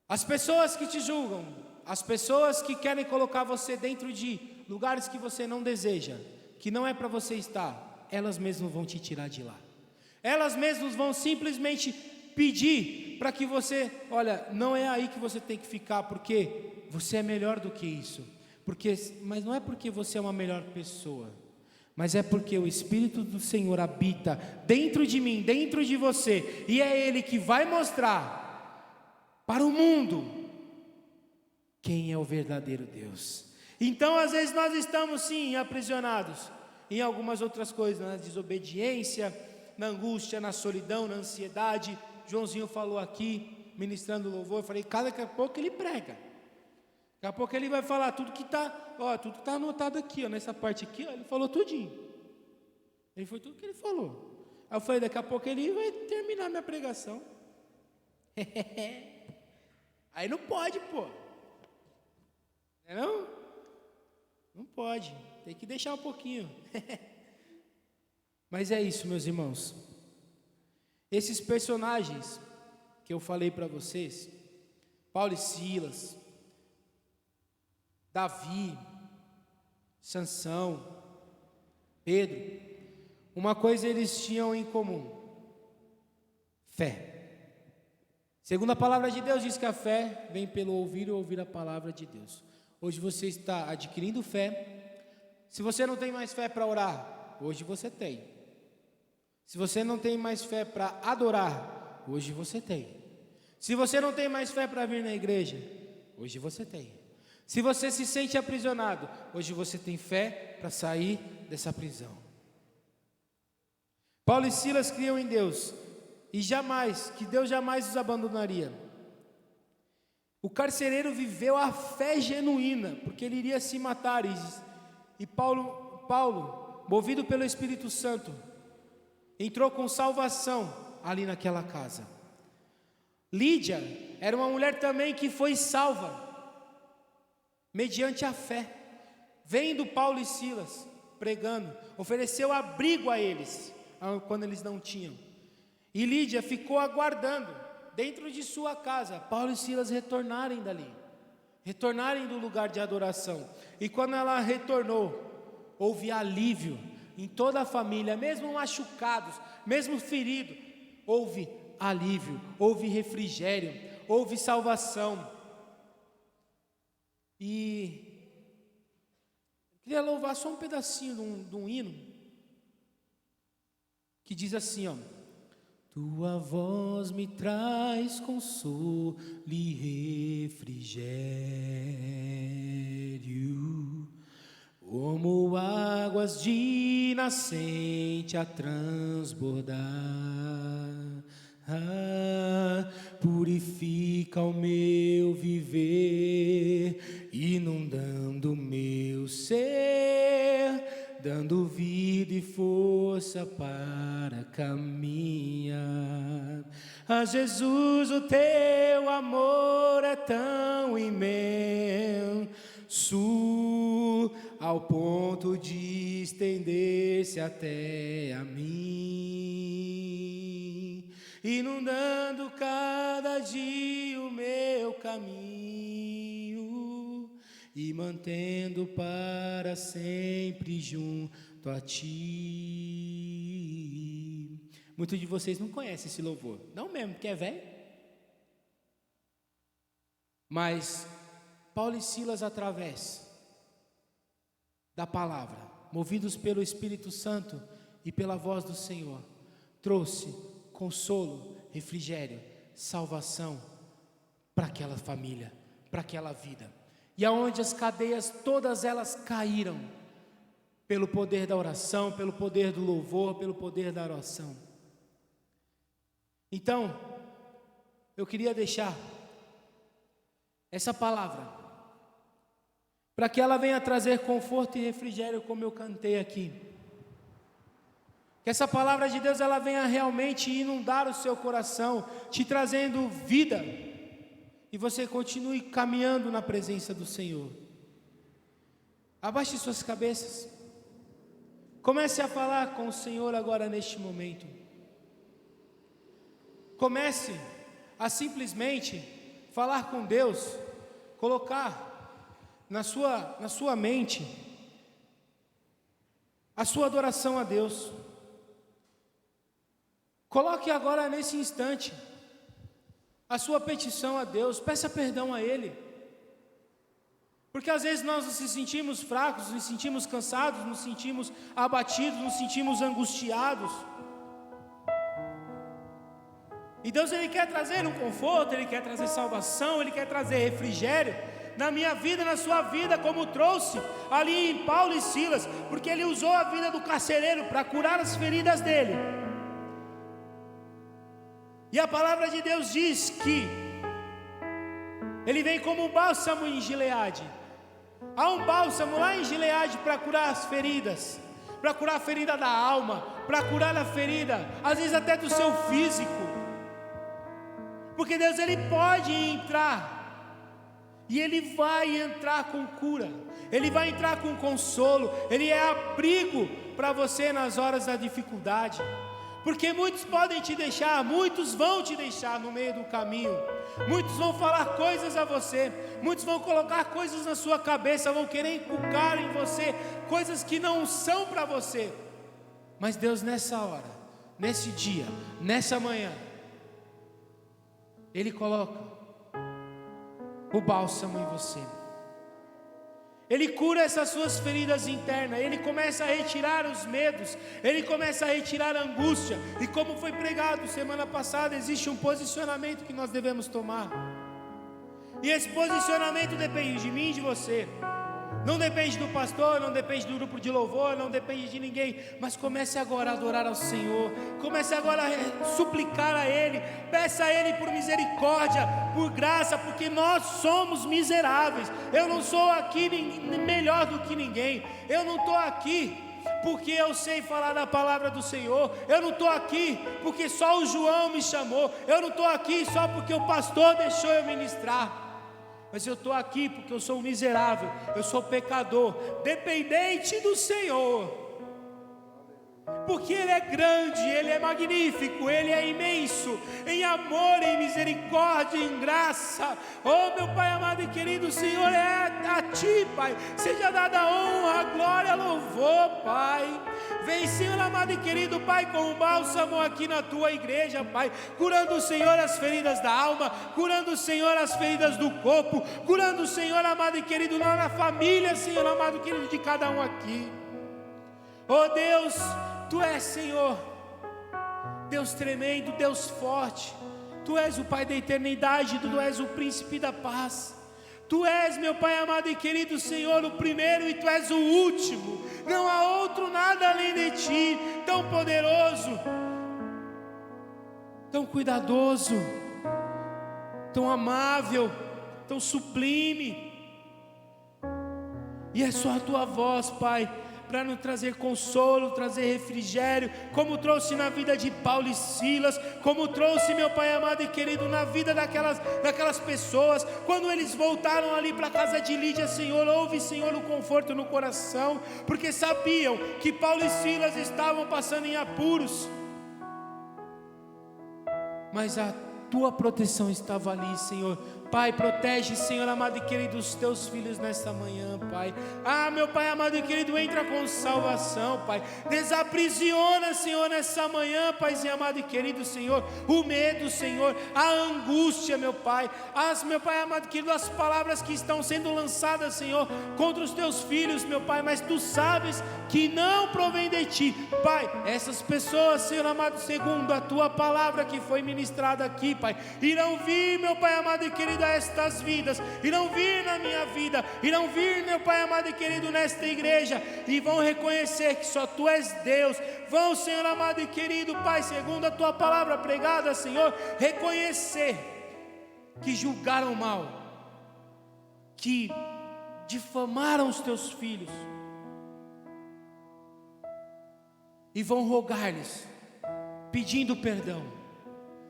As pessoas que te julgam, as pessoas que querem colocar você dentro de lugares que você não deseja, que não é para você estar, elas mesmas vão te tirar de lá. Elas mesmas vão simplesmente pedir para que você, olha, não é aí que você tem que ficar, porque você é melhor do que isso. Mas não é porque você é uma melhor pessoa, mas é porque o Espírito do Senhor habita dentro de mim, dentro de você, e é Ele que vai mostrar para o mundo quem é o verdadeiro Deus. Então, às vezes nós estamos sim aprisionados em algumas outras coisas, na desobediência, na angústia, na solidão, na ansiedade. Joãozinho falou aqui, ministrando louvor, eu falei, daqui a pouco ele prega, daqui a pouco ele vai falar tudo que está anotado aqui, ó, nessa parte aqui, ó, ele falou tudinho, ele foi tudo que ele falou. Aí eu falei, daqui a pouco ele vai terminar minha pregação. Aí não pode, pô, não? Não pode, tem que deixar um pouquinho. Mas é isso, meus irmãos. Esses personagens que eu falei para vocês, Paulo e Silas, Davi, Sansão, Pedro, uma coisa eles tinham em comum: fé. Segundo a palavra de Deus, diz que a fé vem pelo ouvir e ouvir a palavra de Deus. Hoje você está adquirindo fé. Se você não tem mais fé para orar, hoje você tem. Se você não tem mais fé para adorar, hoje você tem. Se você não tem mais fé para vir na igreja, hoje você tem. Se você se sente aprisionado, hoje você tem fé para sair dessa prisão. Paulo e Silas criam em Deus, e que Deus jamais os abandonaria. O carcereiro viveu a fé genuína, porque ele iria se matar, e Paulo, movido pelo Espírito Santo, entrou com salvação ali naquela casa. Lídia era uma mulher também que foi salva, mediante a fé, vendo Paulo e Silas pregando, ofereceu abrigo a eles, quando eles não tinham. E Lídia ficou aguardando, dentro de sua casa, Paulo e Silas retornarem dali, retornarem do lugar de adoração. E quando ela retornou, houve alívio em toda a família, mesmo machucados, mesmo feridos, houve alívio, houve refrigério, houve salvação. E queria louvar só um pedacinho de um hino, que diz assim, ó: tua voz me traz consolo e refrigério, como águas de nascente a transbordar. Purifica o meu viver, inundando o meu ser, dando vida e força para caminhar. Jesus, o teu amor é tão imenso, ao ponto de estender-se até a mim, inundando cada dia o meu caminho e mantendo para sempre junto a ti. Muitos de vocês não conhecem esse louvor, não mesmo, porque é velho. Mas Paulo e Silas, através da palavra, movidos pelo Espírito Santo e pela voz do Senhor, trouxe consolo, refrigério, salvação para aquela família, para aquela vida. E aonde as cadeias, todas elas caíram, pelo poder da oração, pelo poder do louvor, pelo poder da oração. Então, eu queria deixar essa palavra, para que ela venha trazer conforto e refrigério, como eu cantei aqui. Que essa palavra de Deus, ela venha realmente inundar o seu coração, te trazendo vida, e você continue caminhando na presença do Senhor. Abaixe suas cabeças, comece a falar com o Senhor agora neste momento. Comece a simplesmente falar com Deus, colocar na sua mente a sua adoração a Deus. Coloque agora nesse instante a sua petição a Deus, peça perdão a Ele, porque às vezes nós nos sentimos fracos, nos sentimos cansados, nos sentimos abatidos, nos sentimos angustiados, e Deus, Ele quer trazer um conforto, Ele quer trazer salvação, Ele quer trazer refrigério na minha vida, na sua vida, como trouxe ali em Paulo e Silas, porque Ele usou a vida do carcereiro para curar as feridas dele. E a palavra de Deus diz que Ele vem como um bálsamo em Gileade. Há um bálsamo lá em Gileade para curar as feridas, para curar a ferida da alma, para curar a ferida, às vezes até do seu físico. Porque Deus, Ele pode entrar, e Ele vai entrar com cura, Ele vai entrar com consolo, Ele é abrigo para você nas horas da dificuldade. Porque muitos podem te deixar, muitos vão te deixar no meio do caminho, muitos vão falar coisas a você, muitos vão colocar coisas na sua cabeça, vão querer inculcar em você coisas que não são para você. Mas Deus, nessa hora, nesse dia, nessa manhã, Ele coloca o bálsamo em você. Ele cura essas suas feridas internas, Ele começa a retirar os medos, Ele começa a retirar a angústia. E como foi pregado semana passada, existe um posicionamento que nós devemos tomar. E esse posicionamento depende de mim e de você. Não depende do pastor, não depende do grupo de louvor, não depende de ninguém. Mas comece agora a adorar ao Senhor, comece agora a suplicar a Ele, peça a Ele por misericórdia, por graça, porque nós somos miseráveis. Eu não sou aqui melhor do que ninguém, eu não estou aqui porque eu sei falar da palavra do Senhor, eu não estou aqui porque só o João me chamou, eu não estou aqui só porque o pastor deixou eu ministrar. Mas eu estou aqui porque eu sou um miserável, eu sou pecador, dependente do Senhor. Porque Ele é grande, Ele é magnífico, Ele é imenso, em amor, em misericórdia, em graça. Oh meu Pai amado e querido, o Senhor é a Ti, Pai, seja dada a honra, a glória, louvor, Pai. Vem, Senhor amado e querido, Pai, com um bálsamo aqui na Tua igreja, Pai, curando o Senhor as feridas da alma, curando o Senhor as feridas do corpo, curando o Senhor amado e querido na família, Senhor amado e querido, de cada um aqui. Oh Deus, Tu és Senhor, Deus tremendo, Deus forte. Tu és o Pai da eternidade, Tu és o príncipe da paz. Tu és, meu Pai amado e querido Senhor, o primeiro e Tu és o último. Não há outro nada além de Ti, tão poderoso, tão cuidadoso, tão amável, tão sublime. E é só a Tua voz, Pai, para nos trazer consolo, trazer refrigério, como trouxe na vida de Paulo e Silas, como trouxe, meu Pai amado e querido, na vida daquelas pessoas, quando eles voltaram ali para a casa de Lídia. Senhor, houve, Senhor, o conforto no coração, porque sabiam que Paulo e Silas estavam passando em apuros, mas a Tua proteção estava ali, Senhor. Pai, protege, Senhor amado e querido, os Teus filhos nesta manhã, Pai. Meu Pai amado e querido, entra com salvação, Pai. Desaprisiona, Senhor, nessa manhã, Paizinho amado e querido, Senhor, o medo, Senhor, a angústia, meu Pai. Meu Pai amado e querido, as palavras que estão sendo lançadas, Senhor, contra os Teus filhos, meu Pai, mas Tu sabes que não provém de Ti, Pai. Essas pessoas, Senhor amado, segundo a Tua palavra que foi ministrada aqui, Pai, irão vir, meu Pai amado e querido, a estas vidas, irão vir na minha vida, irão vir, meu Pai amado e querido, nesta igreja, e vão reconhecer que só Tu és Deus. Vão, Senhor amado e querido, Pai, segundo a Tua palavra pregada, Senhor, reconhecer que julgaram mal, que difamaram os Teus filhos, e vão rogar-lhes, pedindo perdão.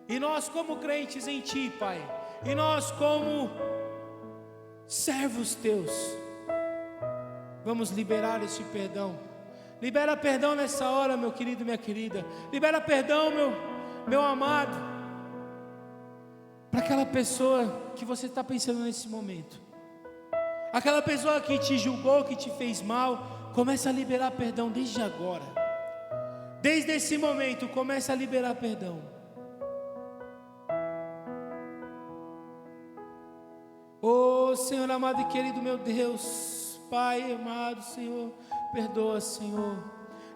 E nós, como crentes em Ti, Pai, e nós, como servos Teus, vamos liberar este perdão. Libera perdão nessa hora, meu querido, minha querida. Libera perdão, meu amado, para aquela pessoa que você está pensando nesse momento, aquela pessoa que te julgou, que te fez mal. Começa a liberar perdão desde agora. Desde esse momento, começa a liberar perdão. Oh, Senhor amado e querido, meu Deus, Pai amado, Senhor, perdoa, Senhor.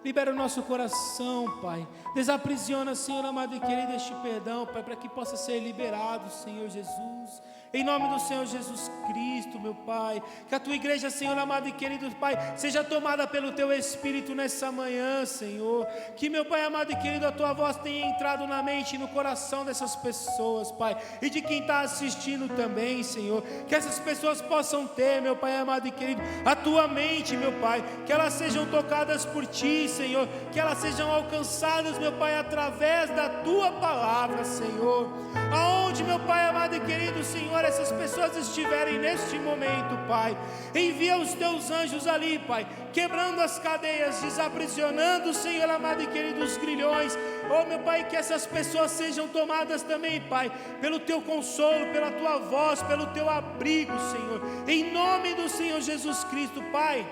Libera o nosso coração, Pai. Desaprisiona, Senhor amado e querido, este perdão, Pai, para que possa ser liberado, Senhor Jesus. Em nome do Senhor Jesus Cristo, meu Pai, que a Tua igreja, Senhor amado e querido, Pai, seja tomada pelo Teu Espírito nessa manhã, Senhor. Que, meu Pai amado e querido, a Tua voz tenha entrado na mente e no coração dessas pessoas, Pai, e de quem está assistindo também, Senhor. Que essas pessoas possam ter, meu Pai amado e querido, a Tua mente, meu Pai, que elas sejam tocadas por Ti, Senhor, que elas sejam alcançadas, meu Pai, através da Tua palavra, Senhor. Aonde, meu Pai amado e querido, Senhor, essas pessoas estiverem neste momento, Pai, envia os Teus anjos ali, Pai, quebrando as cadeias, desaprisionando, Senhor amado e querido, os grilhões. Oh, meu Pai, que essas pessoas sejam tomadas também, Pai, pelo Teu consolo, pela Tua voz, pelo Teu abrigo, Senhor, em nome do Senhor Jesus Cristo. Pai,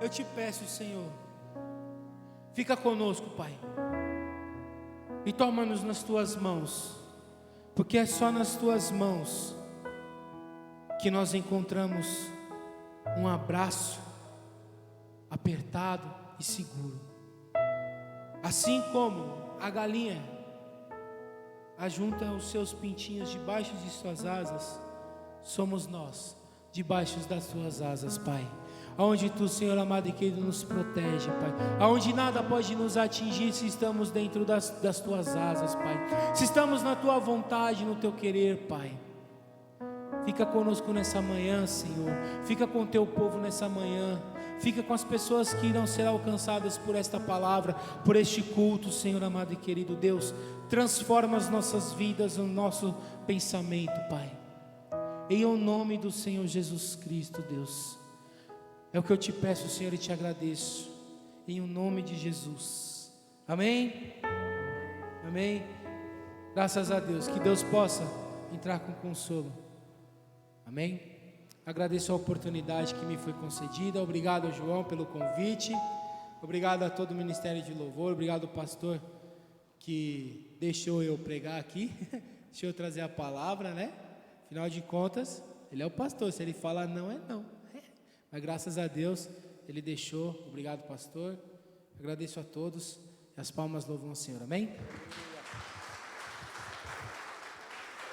eu Te peço, Senhor, fica conosco, Pai, e toma-nos nas Tuas mãos, porque é só nas Tuas mãos que nós encontramos um abraço apertado e seguro. Assim como a galinha ajunta os seus pintinhos debaixo de suas asas, somos nós debaixo das Tuas asas, Pai. Aonde Tu, Senhor amado e querido, nos protege, Pai. Aonde nada pode nos atingir se estamos dentro das Tuas asas, Pai. Se estamos na Tua vontade, no Teu querer, Pai. Fica conosco nessa manhã, Senhor. Fica com o Teu povo nessa manhã. Fica com as pessoas que irão ser alcançadas por esta palavra, por este culto, Senhor amado e querido Deus. Transforma as nossas vidas, o nosso pensamento, Pai. Em o nome do Senhor Jesus Cristo, Deus. É o que eu Te peço, Senhor, e Te agradeço. Em o nome de Jesus. Amém? Amém? Graças a Deus. Que Deus possa entrar com consolo. Amém? Agradeço a oportunidade que me foi concedida. Obrigado, João, pelo convite. Obrigado a todo o Ministério de Louvor. Obrigado ao pastor que deixou eu pregar aqui. Deixou eu trazer a palavra, né? Afinal de contas, ele é o pastor. Se ele fala não, é não. Mas graças a Deus, ele deixou. Obrigado, pastor. Agradeço a todos. As palmas louvam ao Senhor, amém?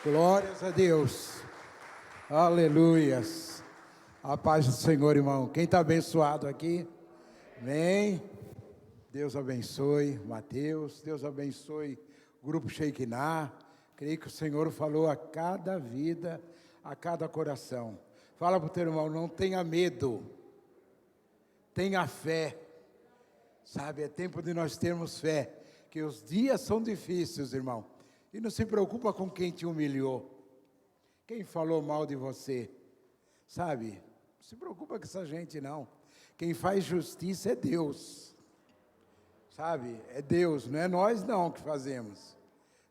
Glórias a Deus. Aleluias. A paz do Senhor, irmão. Quem está abençoado aqui? Amém. Deus abençoe Mateus. Deus abençoe o Grupo Shekinah. Creio que o Senhor falou a cada vida, a cada coração. Fala para o teu irmão, não tenha medo. Tenha fé. Sabe, é tempo de nós termos fé. Que os dias são difíceis, irmão. E não se preocupa com quem te humilhou. Quem falou mal de você. Sabe, não se preocupa com essa gente não. Quem faz justiça é Deus. Sabe, é Deus, não é nós não que fazemos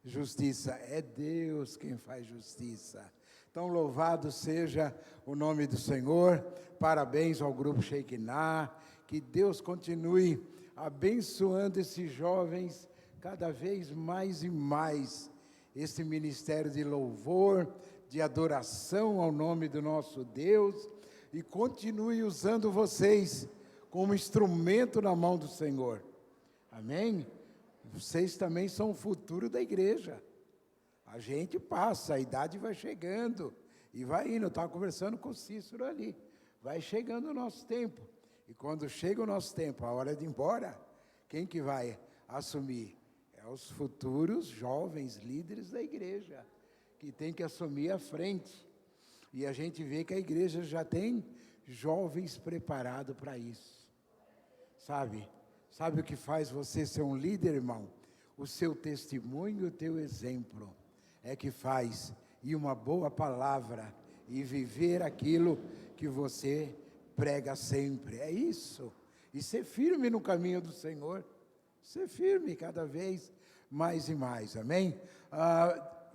justiça. É Deus quem faz justiça. Então louvado seja o nome do Senhor. Parabéns ao Grupo Shekinah. Que Deus continue abençoando esses jovens cada vez mais e mais. Esse ministério de louvor, de adoração ao nome do nosso Deus, e continue usando vocês como instrumento na mão do Senhor. Amém? Vocês também são o futuro da igreja. A gente passa, a idade vai chegando, e vai indo. Eu estava conversando com o Cícero ali. Vai chegando o nosso tempo. E quando chega o nosso tempo, a hora de ir embora, quem que vai assumir? Os futuros jovens líderes da igreja, que tem que assumir a frente. E a gente vê que a igreja já tem jovens preparados para isso. Sabe o que faz você ser um líder, irmão? O seu testemunho, o teu exemplo, é que faz, e uma boa palavra, e viver aquilo que você prega sempre. É isso. E ser firme no caminho do Senhor. Ser firme cada vez mais e mais, amém?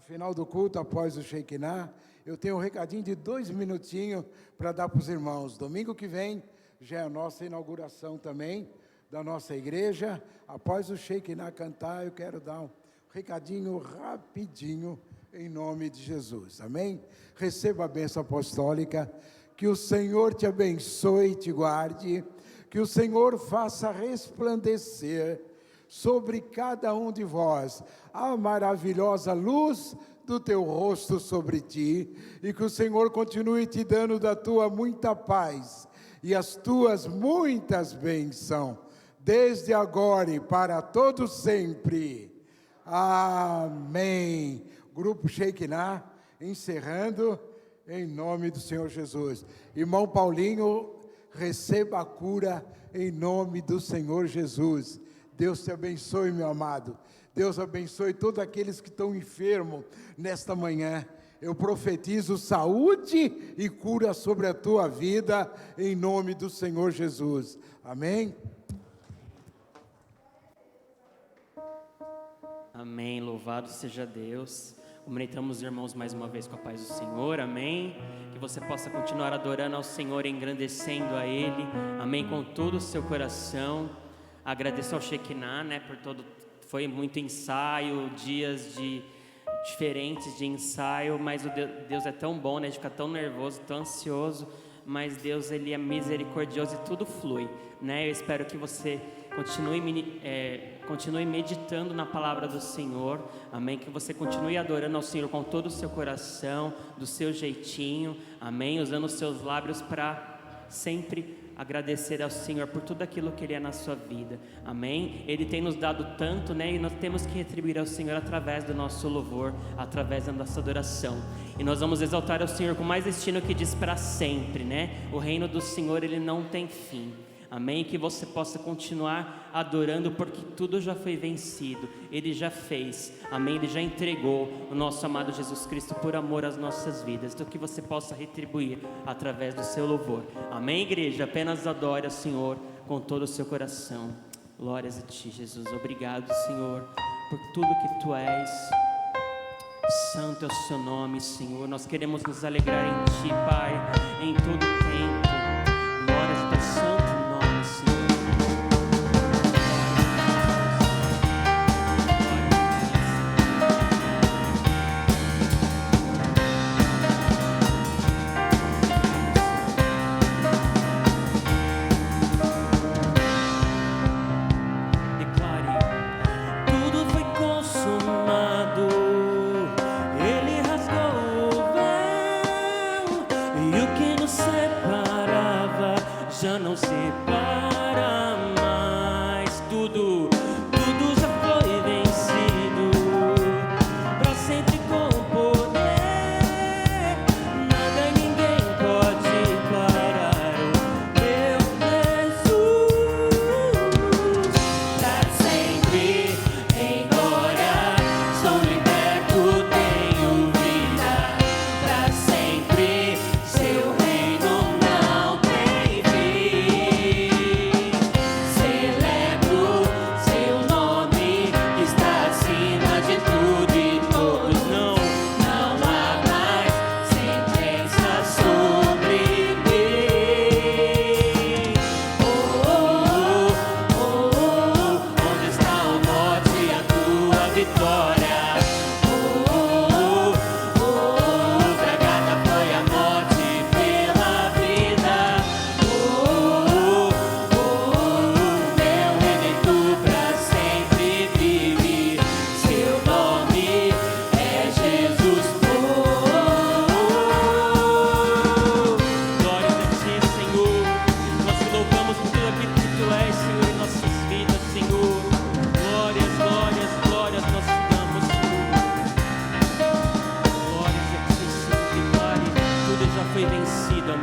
Final do culto, após o Shekinah, eu tenho um recadinho de 2 minutinhos para dar para os irmãos. Domingo que vem já é a nossa inauguração também da nossa igreja. Após o Shekinah cantar, eu quero dar um recadinho rapidinho em nome de Jesus, amém? Receba a bênção apostólica, que o Senhor te abençoe e te guarde, que o Senhor faça resplandecer sobre cada um de vós a maravilhosa luz do teu rosto sobre ti, e que o Senhor continue te dando da tua muita paz e as tuas muitas bênçãos, desde agora e para todo sempre. Amém. Grupo Shekinah, encerrando em nome do Senhor Jesus. Irmão Paulinho, receba a cura em nome do Senhor Jesus. Deus te abençoe, meu amado. Deus abençoe todos aqueles que estão enfermos nesta manhã. Eu profetizo saúde e cura sobre a tua vida, em nome do Senhor Jesus. Amém?
Amém. Louvado seja Deus. Cumprimentamos os irmãos mais uma vez com a paz do Senhor, amém? Que você possa continuar adorando ao Senhor, engrandecendo a Ele, amém? Com todo o seu coração. Agradeço ao Shekinah, né, por todo, foi muito ensaio, dias diferentes de ensaio, mas Deus é tão bom, né, a gente fica tão nervoso, tão ansioso, mas Deus, Ele é misericordioso e tudo flui, né? Eu espero que você continue meditando na palavra do Senhor, amém? Que você continue adorando ao Senhor com todo o seu coração, do seu jeitinho, amém? Usando os seus lábios para sempre agradecer ao Senhor por tudo aquilo que Ele é na sua vida, amém? Ele tem nos dado tanto, né? E nós temos que retribuir ao Senhor através do nosso louvor, através da nossa adoração. E nós vamos exaltar ao Senhor com mais destino que diz para sempre, né? O reino do Senhor, Ele não tem fim. Amém? Que você possa continuar adorando, porque tudo já foi vencido, Ele já fez, amém? Ele já entregou o nosso amado Jesus Cristo por amor às nossas vidas, então que você possa retribuir através do seu louvor, amém, igreja? Apenas adore ao Senhor com todo o seu coração. Glórias a Ti, Jesus. Obrigado, Senhor, por tudo que Tu és. Santo é o Seu nome, Senhor. Nós queremos nos alegrar em Ti, Pai, em todo o tempo. Glórias ao Teu santo nome, Senhor. Declare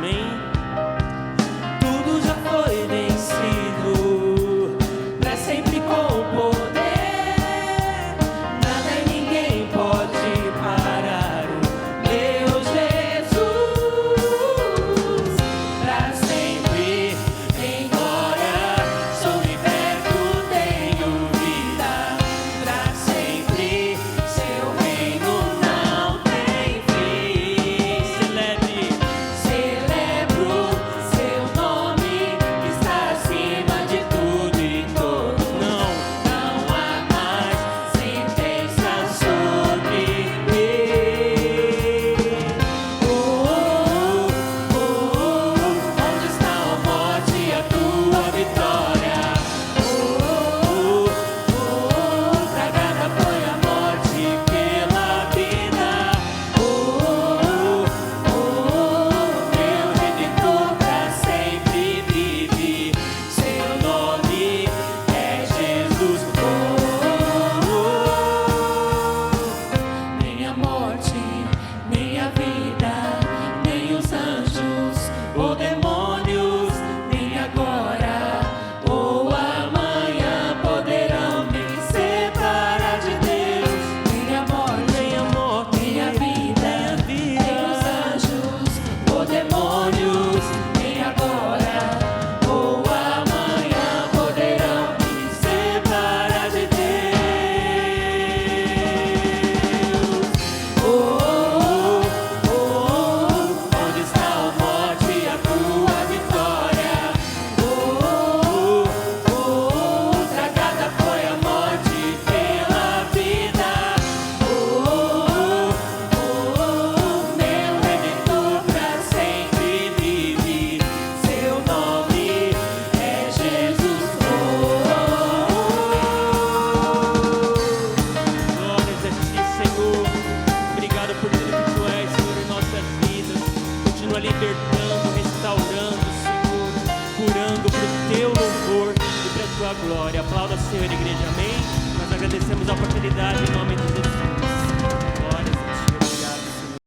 Amém. Tudo já foi vencido, pra sempre com poder. Nada e ninguém pode parar o meu Jesus. Pra sempre em glória, sou liberto, tenho vida. Pra sempre seu reino não tem fim. Celebro seu nome, que está acima de tudo e todos. Não há mais sentença sobre mim. Onde está a morte e a tua vitória? Tragada foi a morte pela vida. Meu Redentor pra sempre vive. Seu nome é Jesus. Nem a morte, nem a vida, nem os anjos ou demônios, nem agora ou amanhã poderão me separar de Deus. Nem a morte, nem a vida, nem os anjos ou demônios, nem agora ou amanhã poderão me separar de Deus. Onde está a morte e a tua vitória? Tragada foi a morte pela vida. Meu Redentor pra sempre vive. Seu nome é Jesus. Glórias a ti, Senhor. Obrigado por tudo que tu és, Senhor, em nossas vidas. Continua libertando, restaurando, Senhor, curando para o teu louvor e para a tua glória. Aplauda, Senhor, igreja, amém. Nós agradecemos a oportunidade em nome de Jesus.